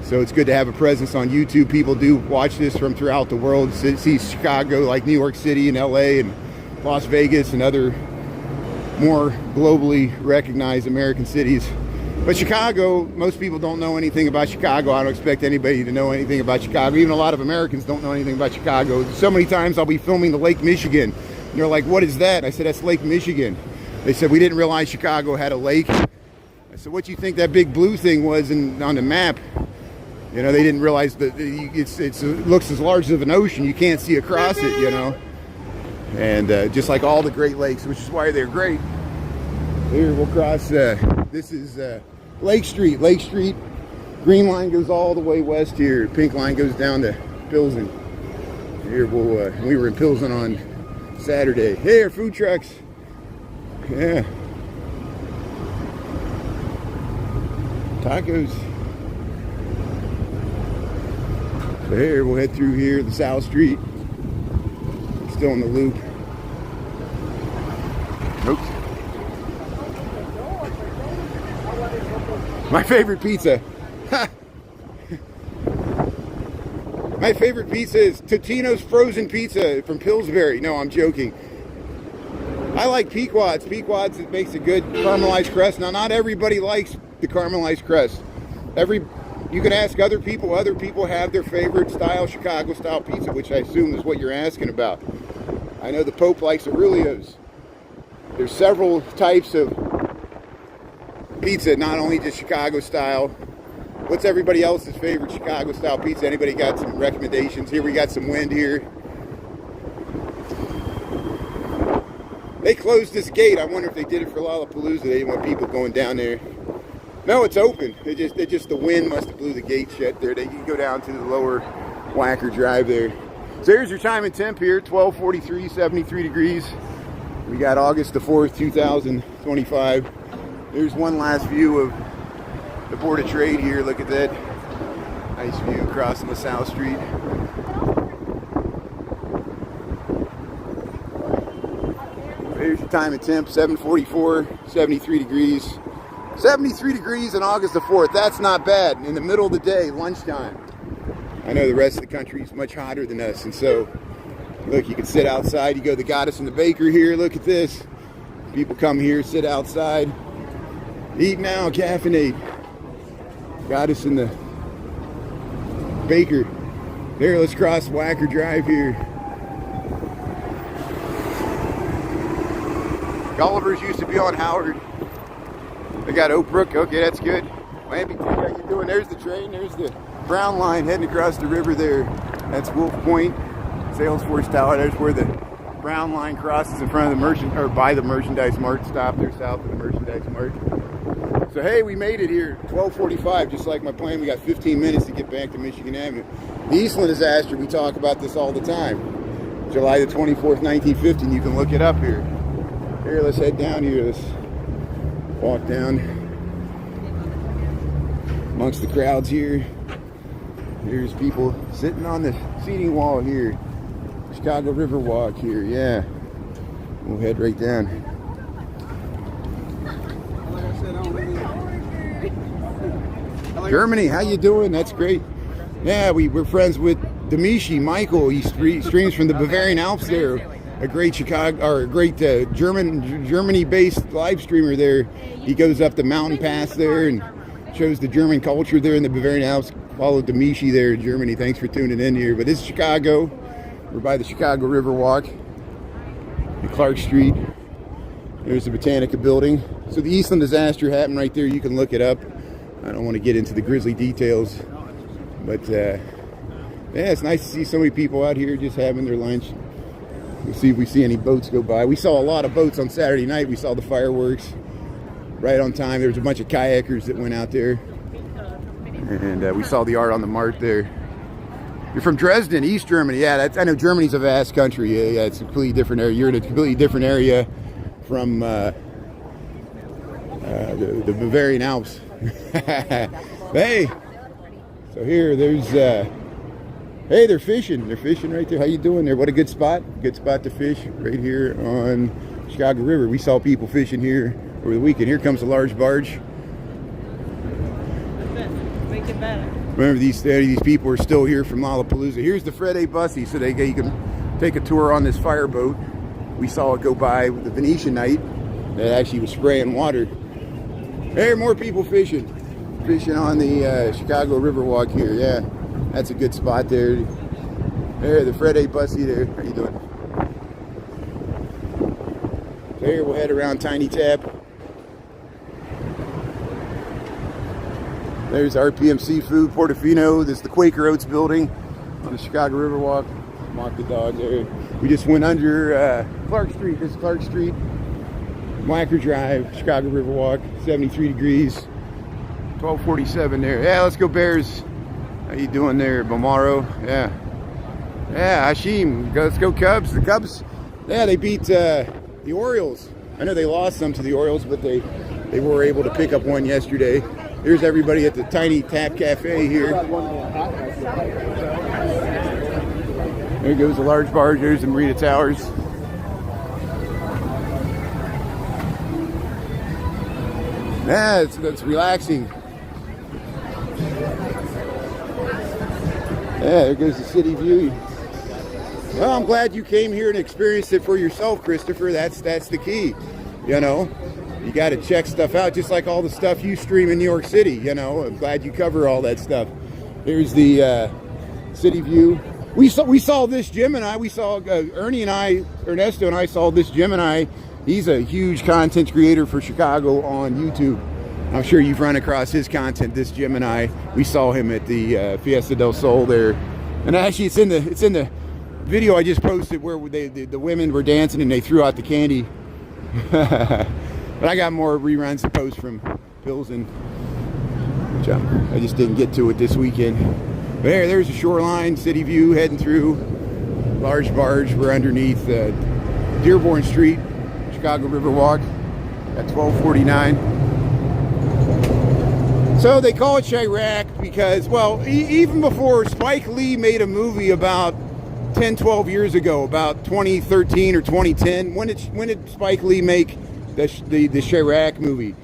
Speaker 1: So it's good to have a presence on YouTube. People do watch this from throughout the world. See Chicago, like New York City and LA and Las Vegas and other more globally recognized American cities. But Chicago, most people don't know anything about Chicago. I don't expect anybody to know anything about Chicago. Even a lot of Americans don't know anything about Chicago. So many times I'll be filming the Lake Michigan. And they're like, what is that? I said, that's Lake Michigan. They said, we didn't realize Chicago had a lake. I said, what do you think that big blue thing was on the map? You know, they didn't realize that it looks as large as an ocean. You can't see across it, you know. And just like all the Great Lakes, which is why they're great. Here we'll cross, this is Lake Street. Lake Street, green line goes all the way west here. Pink line goes down to Pilsen. Here we were in Pilsen on Saturday. Here, food trucks. Yeah. Tacos. So here, we'll head through here, the South Street. Still in the Loop. Oops. My favorite pizza. My favorite pizza is Totino's frozen pizza from Pillsbury. No, I'm joking. I like Pequod's. Pequod's, it makes a good caramelized crust. Now, not everybody likes the caramelized crust. You can ask other people. Other people have their favorite style, Chicago style pizza, which I assume is what you're asking about. I know the Pope likes Aurelio's. There's several types of pizza, not only just Chicago style. what's everybody else's favorite Chicago style pizza? Anybody got some recommendations? Here we got some wind here. They closed this gate. I wonder if they did it for Lollapalooza. They didn't want people going down there. No, it's open. They just the wind must have blew the gate shut there. They can go down to the lower Wacker Drive there. So here's your time and temp here, 12:43, 73 degrees. We got August the 4th, 2025. There's one last view of the Board of Trade here. Look at that. Nice view crossing the South Street. There's your time and temp, 7:44, 73 degrees. 73 degrees on August the 4th. That's not bad. In the middle of the day, lunchtime. I know the rest of the country is much hotter than us, and so look, you can sit outside. You go to the Goddess and the Baker here. Look at this. People come here, sit outside, eat now, caffeinate. Goddess and the Baker. There, let's cross Wacker Drive here. Gulliver's used to be on Howard. They got Oak Brook. Okay, that's good. Miami, how you doing? There's the train. There's the Brown Line heading across the river there. That's Wolf Point, Salesforce Tower. There's where the Brown Line crosses in front of the by the Merchandise Mart. Stop there south of the Merchandise Mart. So hey, we made it here. 12:45, just like my plan. We got 15 minutes to get back to Michigan Avenue. The Eastland disaster. We talk about this all the time. July the 24th, 1915. You can look it up here. Here, let's head down here. Let's walk down amongst the crowds here. There's people sitting on the seating wall here. Chicago Riverwalk here, yeah. We'll head right down. Germany, how you doing? That's great. Yeah, we're friends with Demishi, Michael. He streams from the Bavarian Alps there. A great Germany-based live streamer there. He goes up the mountain pass there and shows the German culture there in the Bavarian Alps. Follow Demishi there in Germany. Thanks for tuning in here. But this is Chicago. We're by the Chicago Riverwalk. The Clark Street. There's the Botanica building. So the Eastland disaster happened right there. You can look it up. I don't want to get into the grisly details. But yeah, it's nice to see so many people out here just having their lunch. We'll see if we see any boats go by. We saw a lot of boats on Saturday night. We saw the fireworks right on time. There was a bunch of kayakers that went out there. And we saw the art on the Mart there. You're from Dresden, East Germany. Yeah, I know Germany's a vast country. Yeah, it's a completely different area. You're in a completely different area from the Bavarian Alps. Hey, so here, there's, hey, they're fishing. They're fishing right there. How you doing there? What a good spot. Good spot to fish right here on Chicago River. We saw people fishing here over the weekend. Here comes a large barge. Make it better. Remember, these people are still here from Lollapalooza. Here's the Fred A. Bussy, so you can take a tour on this fireboat. We saw it go by with the Venetian night that actually was spraying water. There are more people fishing on the Chicago Riverwalk here. Yeah, that's a good spot there. There, the Fred A. Bussy there. How you doing? There, we'll head around Tiny Tap. There's RPM Seafood, Portofino. This is the Quaker Oats building on the Chicago Riverwalk. Mock the dog there. We just went under Clark Street. This is Clark Street. Wacker Drive, Chicago Riverwalk, 73 degrees. 12:47 there. Yeah, let's go Bears. How you doing there, Bomaro? Yeah. Yeah, Hashim. Let's go Cubs. The Cubs, yeah, they beat the Orioles. I know they lost some to the Orioles, but they were able to pick up one yesterday. Here's everybody at the Tiny Tap Cafe here. There goes the large barge. There's the Marina Towers. Yeah, that's relaxing. Yeah, there goes the city view. Well, I'm glad you came here and experienced it for yourself, Christopher. That's the key, you know. You got to check stuff out, just like all the stuff you stream in New York City, you know. I'm glad you cover all that stuff. Here's the city view. We saw this Gemini. We saw Ernesto and I saw this Gemini. He's a huge content creator for Chicago on YouTube. I'm sure you've run across his content. This Gemini, we saw him at the Fiesta del Sol there, and actually it's in the video I just posted where the women were dancing and they threw out the candy. But I got more reruns to post from Pilsen, which I just didn't get to it this weekend. But there's the shoreline, city view, heading through. Large barge. We're underneath Dearborn Street, Chicago Riverwalk at 12:49. So they call it Chirac because, well, even before Spike Lee made a movie about 10, 12 years ago, about 2013 or 2010, when did Spike Lee make the Chirac movie?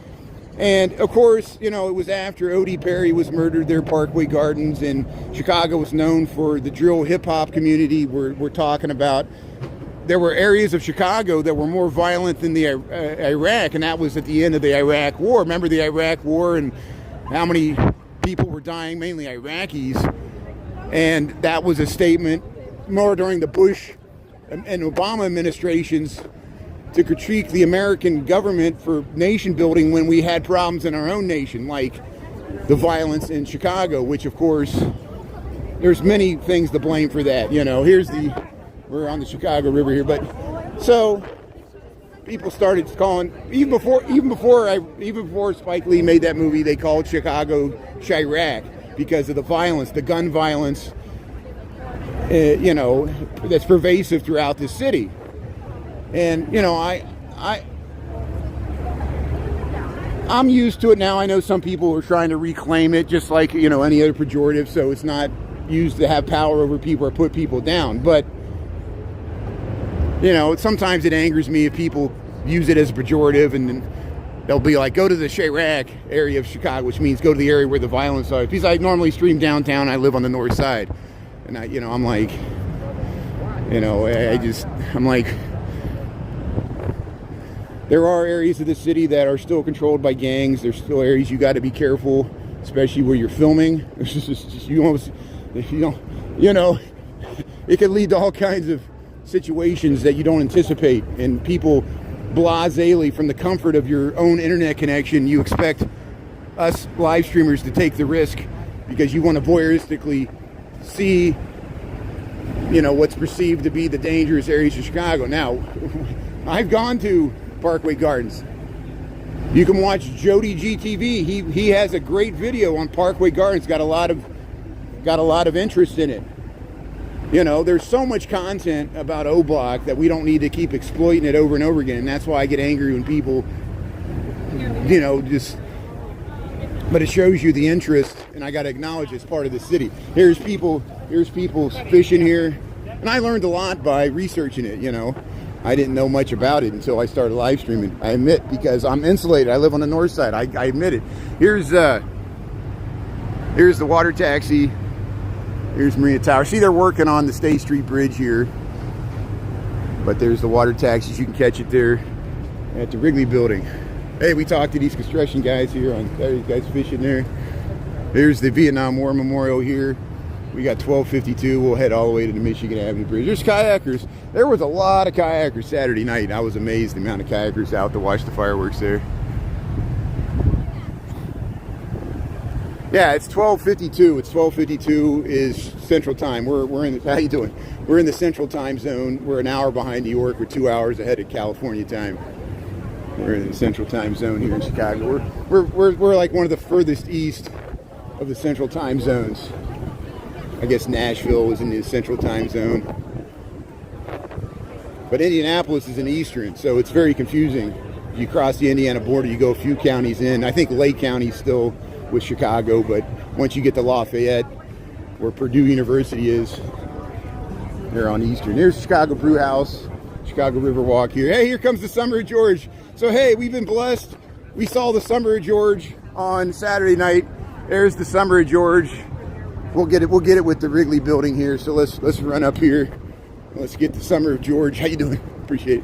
Speaker 1: And of course, you know, it was after Odie Perry was murdered there, Parkway Gardens, and Chicago was known for the drill hip hop community. We're talking about, there were areas of Chicago that were more violent than the Iraq, and that was at the end of the Iraq War. Remember the Iraq War and how many people were dying, mainly Iraqis, and that was a statement more during the Bush and Obama administrations to critique the American government for nation building when we had problems in our own nation, like the violence in Chicago, which of course there's many things to blame for that. You know, we're on the Chicago River here, but so people started calling, even before Spike Lee made that movie, they called Chicago Chirac because of the violence, the gun violence, you know, that's pervasive throughout the city. And you know, I'm used to it now. I know some people are trying to reclaim it, just like, you know, any other pejorative, so it's not used to have power over people or put people down. But you know, sometimes it angers me if people use it as a pejorative, and then they'll be like, go to the Chirac area of Chicago, which means go to the area where the violence are. Because I normally stream downtown, I live on the north side. And I'm like, you know, I'm like, there are areas of the city that are still controlled by gangs. There's still areas you got to be careful, especially where you're filming. It's just you know, it can lead to all kinds of situations that you don't anticipate, and people blasely, from the comfort of your own internet connection, you expect us live streamers to take the risk because you want to voyeuristically see, you know, what's perceived to be the dangerous areas of Chicago. Now, I've gone to Parkway Gardens. You can watch Jody GTV. He has a great video on Parkway Gardens. Got a lot of interest in it. You know, there's so much content about O-Block that we don't need to keep exploiting it over and over again. And that's why I get angry when people, you know, just, but it shows you the interest, and I got to acknowledge it's part of the city. Here's people fishing here, and I learned a lot by researching it. You know, I didn't know much about it until I started live streaming. I admit, because I'm insulated. I live on the north side. I admit it. Here's the water taxi. Here's Marina Tower. See, they're working on the State Street Bridge here. But there's the water taxis. You can catch it there at the Wrigley Building. Hey, we talked to these construction guys here. These guys fishing there. There's the Vietnam War Memorial here. We got 1252. We'll head all the way to the Michigan Avenue Bridge. There's kayakers. There was a lot of kayakers Saturday night. I was amazed the amount of kayakers out to watch the fireworks there. Yeah, it's 12:52. It's 12:52 is Central Time. We're in the, how you doing? We're in the Central Time Zone. We're an hour behind New York. We're 2 hours ahead of California time. We're in the Central Time Zone here in Chicago. We're like one of the furthest east of the Central Time Zones. I guess Nashville was in the Central Time Zone, but Indianapolis is in Eastern, so it's very confusing. You cross the Indiana border, you go a few counties in. I think Lake County is still with Chicago, but once you get to Lafayette, where Purdue University is, they're on Eastern. There's Chicago Brew House, Chicago Riverwalk here. Hey, here comes the Summer of George. So hey, we've been blessed. We saw the Summer of George on Saturday night. There's the Summer of George. We'll get it with the Wrigley Building here. So let's run up here. Let's get the Summer of George. How you doing? Appreciate it.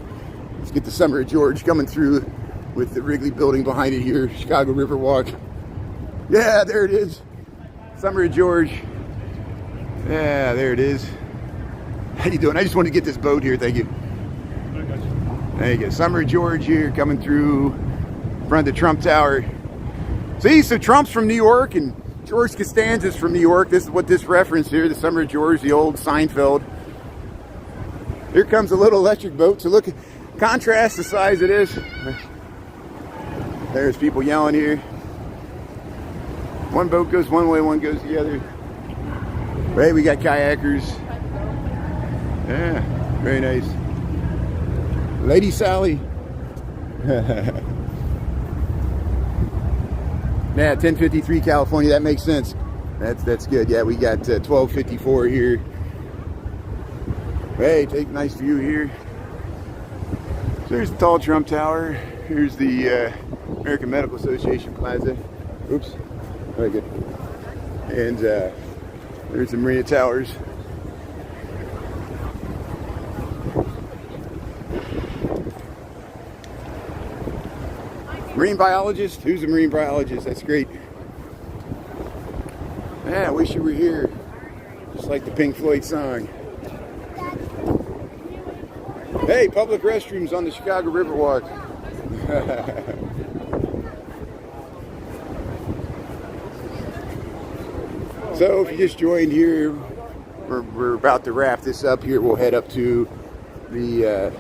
Speaker 1: Let's get the Summer of George coming through with the Wrigley Building behind it here. Chicago Riverwalk. Yeah, there it is. Summer of George. Yeah, there it is. How you doing? I just wanted to get this boat here. Thank you. There you go. Summer of George here coming through in front of the Trump Tower. See, so Trump's from New York and George Costanza's from New York. This is what this reference here, the Summer of George, the old Seinfeld. Here comes a little electric boat. So look, contrast the size of this. There's people yelling here. One boat goes one way, one goes the other. Hey, we got kayakers. Yeah, very nice. Lady Sally. Yeah, 1053 California, that makes sense. That's good. Yeah, we got 1254 here. Hey, take a nice view here. So there's the tall Trump Tower. Here's the American Medical Association Plaza. Oops. Very good. And there's the Marina Towers. Marine biologist? Who's a marine biologist? That's great. Yeah, I wish you were here. Just like the Pink Floyd song. Hey, public restrooms on the Chicago Riverwalk. So if you just joined here, we're about to wrap this up here. We'll head up to the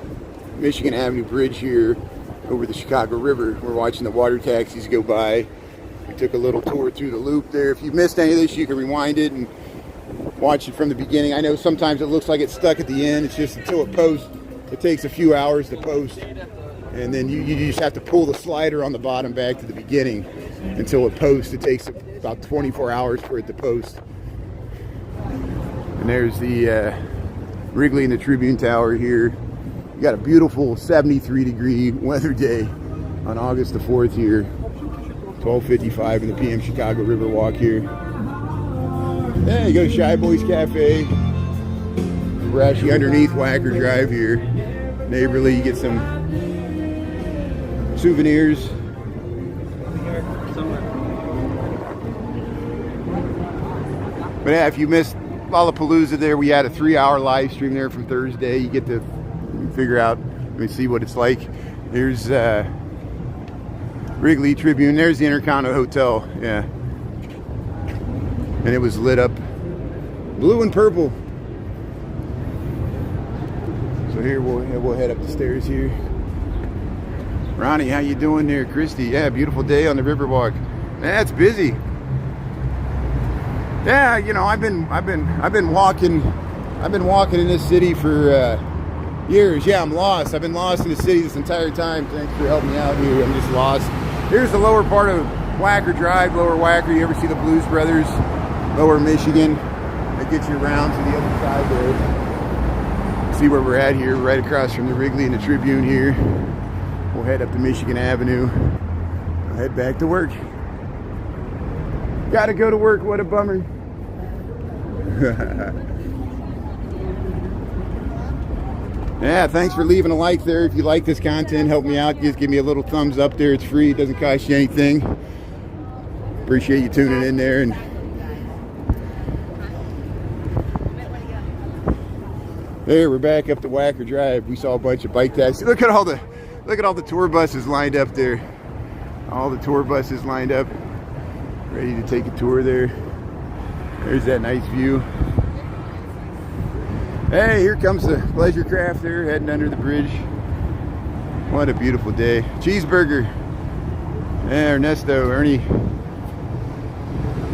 Speaker 1: Michigan Avenue Bridge here over the Chicago River. We're watching the water taxis go by. We took a little tour through the loop there. If you missed any of this, you can rewind it and watch it from the beginning. I know sometimes it looks like it's stuck at the end. It's just until it posts. It takes a few hours to post. And then you just have to pull the slider on the bottom back to the beginning until it posts. It takes about 24 hours for it to post. And there's the Wrigley and the Tribune Tower here. We got a beautiful 73-degree weather day on August the 4th here. 12:55 in the PM Chicago Riverwalk here. Yeah, you go to Shy Boys Cafe. We're actually underneath Wacker Drive here. Neighborly, you get some souvenirs. But yeah, if you missed Lollapalooza there, we had a 3-hour live stream there from Thursday. You get to figure out, let me see what it's like. Here's Wrigley Tribune. There's the Intercontinental Hotel. Yeah. And it was lit up blue and purple. So here we'll head up the stairs here. Ronnie, how you doing there? Christy, yeah, beautiful day on the Riverwalk. Yeah, it's busy. Yeah, you know, I've been walking in this city for years. Yeah, I'm lost. I've been lost in the city this entire time. Thanks for helping me out here. I'm just lost. Here's the lower part of Wacker Drive, Lower Wacker. You ever see the Blues Brothers? Lower Michigan. That gets you around to the other side there. See where we're at here, right across from the Wrigley and the Tribune here. We'll head up to Michigan Avenue. I'll head back to work. Gotta go to work, what a bummer. Yeah, thanks for leaving a like there. If you like this content, help me out. Just give me a little thumbs up there. It's free, it doesn't cost you anything. Appreciate you tuning in there. And there, we're back up to Wacker Drive. We saw a bunch of bike taxis. Look at all the tour buses lined up there. All the tour buses lined up, ready to take a tour there. There's that nice view. Hey, here comes the pleasure craft there, heading under the bridge. What a beautiful day. Cheeseburger. Yeah, Ernesto, Ernie.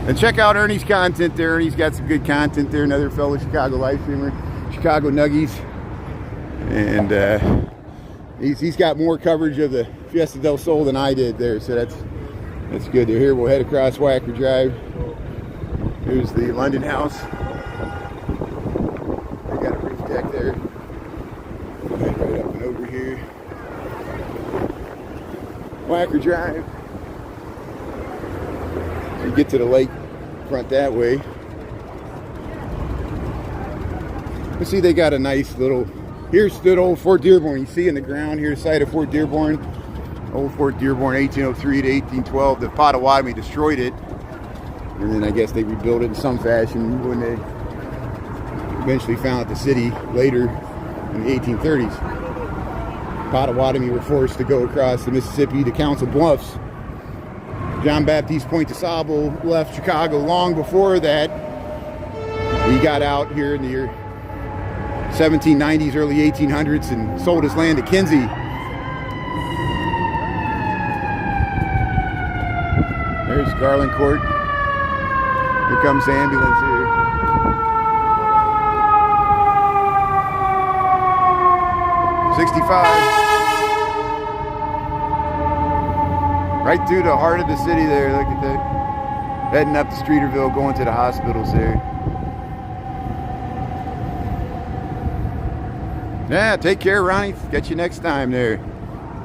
Speaker 1: And check out Ernie's content there. Ernie's got some good content there. Another fellow Chicago live streamer, Chicago Nuggies. And he's got more coverage of the Fiesta del Sol than I did there. So that's good. Here we'll head across Wacker Drive. Here's the London House. We got a roof deck there. We'll head right up and over here. Wacker Drive. You get to the lake front that way. Let's see, they got a nice little. Here stood old Fort Dearborn. You see in the ground here, the site of Fort Dearborn. Old Fort Dearborn, 1803 to 1812. The Potawatomi destroyed it. And then I guess they rebuilt it in some fashion when they eventually founded the city later in the 1830s. Potawatomi were forced to go across the Mississippi to Council Bluffs. John Baptiste Point de Sable left Chicago long before that. He got out here in the year 1790s, early 1800s, and sold his land to Kinsey. There's Garland Court. Here comes the ambulance here. Right through the heart of the city there. Look at that. Heading up to Streeterville, going to the hospitals there. Yeah, take care, Ronnie. Get you next time there.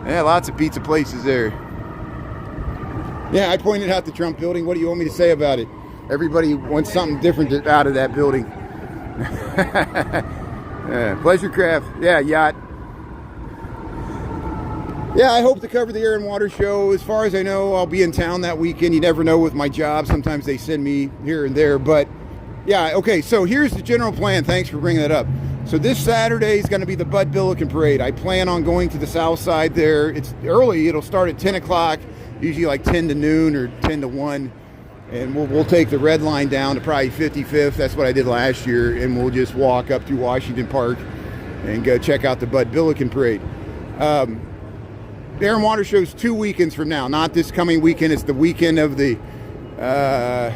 Speaker 1: Yeah, lots of pizza places there. Yeah, I pointed out the Trump building. What do you want me to say about it? Everybody wants something different out of that building. Yeah, Pleasure Craft. Yeah, yacht. Yeah, I hope to cover the Air and Water Show. As far as I know, I'll be in town that weekend. You never know with my job. Sometimes they send me here and there. But yeah, okay, so here's the general plan. Thanks for bringing that up. So this Saturday is going to be the Bud Billiken Parade. I plan on going to the south side there. It's early. It'll start at 10 o'clock, usually like 10 to noon or 10 to 1. And we'll take the red line down to probably 55th. That's what I did last year. And we'll just walk up through Washington Park and go check out the Bud Billiken Parade. The Air and Water Show's 2 weekends from now. Not this coming weekend. It's the weekend of the, the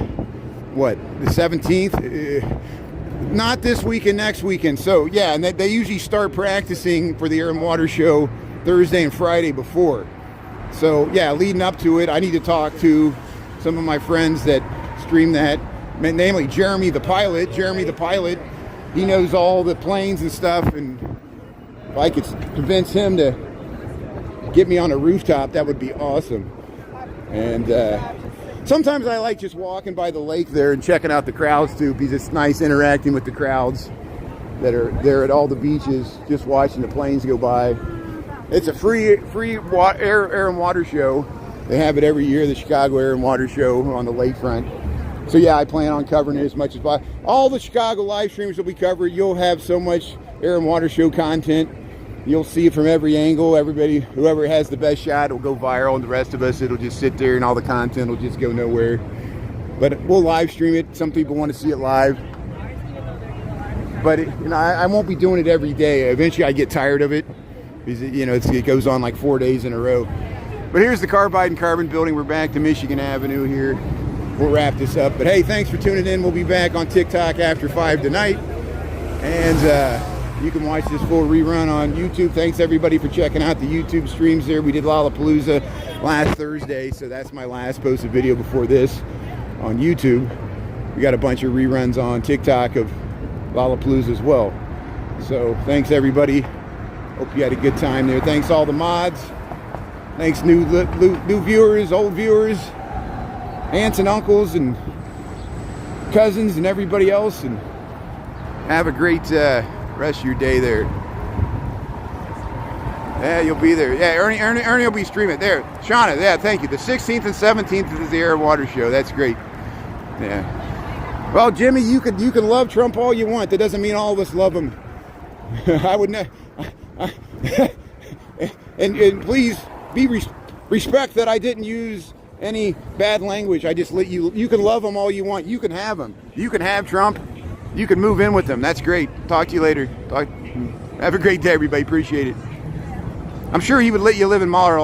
Speaker 1: 17th? Not this weekend, next weekend. So, yeah, and they usually start practicing for the Air and Water Show Thursday and Friday before. So, yeah, leading up to it, I need to talk to some of my friends that stream that, namely Jeremy the pilot. Jeremy the pilot, he knows all the planes and stuff, and if I could convince him to get me on a rooftop, that would be awesome. And sometimes I like just walking by the lake there and checking out the crowds too, because it's nice interacting with the crowds that are there at all the beaches, just watching the planes go by. It's a free air and water show. They have it every year, the Chicago Air and Water Show on the lakefront. So yeah, I plan on covering it as much as possible. All the Chicago live streams that we cover, you'll have so much Air and Water Show content. You'll see it from every angle. Everybody, whoever has the best shot will go viral, and the rest of us, it'll just sit there and all the content will just go nowhere. But we'll live stream it. Some people want to see it live. But I won't be doing it every day. Eventually I get tired of it, because it goes on like 4 days in a row. But here's the Carbide and Carbon building. We're back to Michigan Avenue here. We'll wrap this up. But hey, thanks for tuning in. We'll be back on TikTok after 5 tonight. And you can watch this full rerun on YouTube. Thanks everybody for checking out the YouTube streams there. We did Lollapalooza last Thursday, so that's my last posted video before this on YouTube. We got a bunch of reruns on TikTok of Lollapalooza as well. So thanks everybody. Hope you had a good time there. Thanks all the mods. Thanks new viewers, old viewers, aunts and uncles and cousins and everybody else. And have a great rest of your day there. Yeah, you'll be there. Yeah, Ernie will be streaming there. Shauna, yeah, thank you. The 16th and 17th is the Air and Water Show. That's great. Yeah. Well, Jimmy, you can love Trump all you want. That doesn't mean all of us love him. I would not. And please respect that I didn't use any bad language. I just let you can love him all you want. You can have him. You can have Trump. You can move in with him. That's great. Talk to you later. Have a great day, everybody. Appreciate it. I'm sure he would let you live in Mar-a-Lago.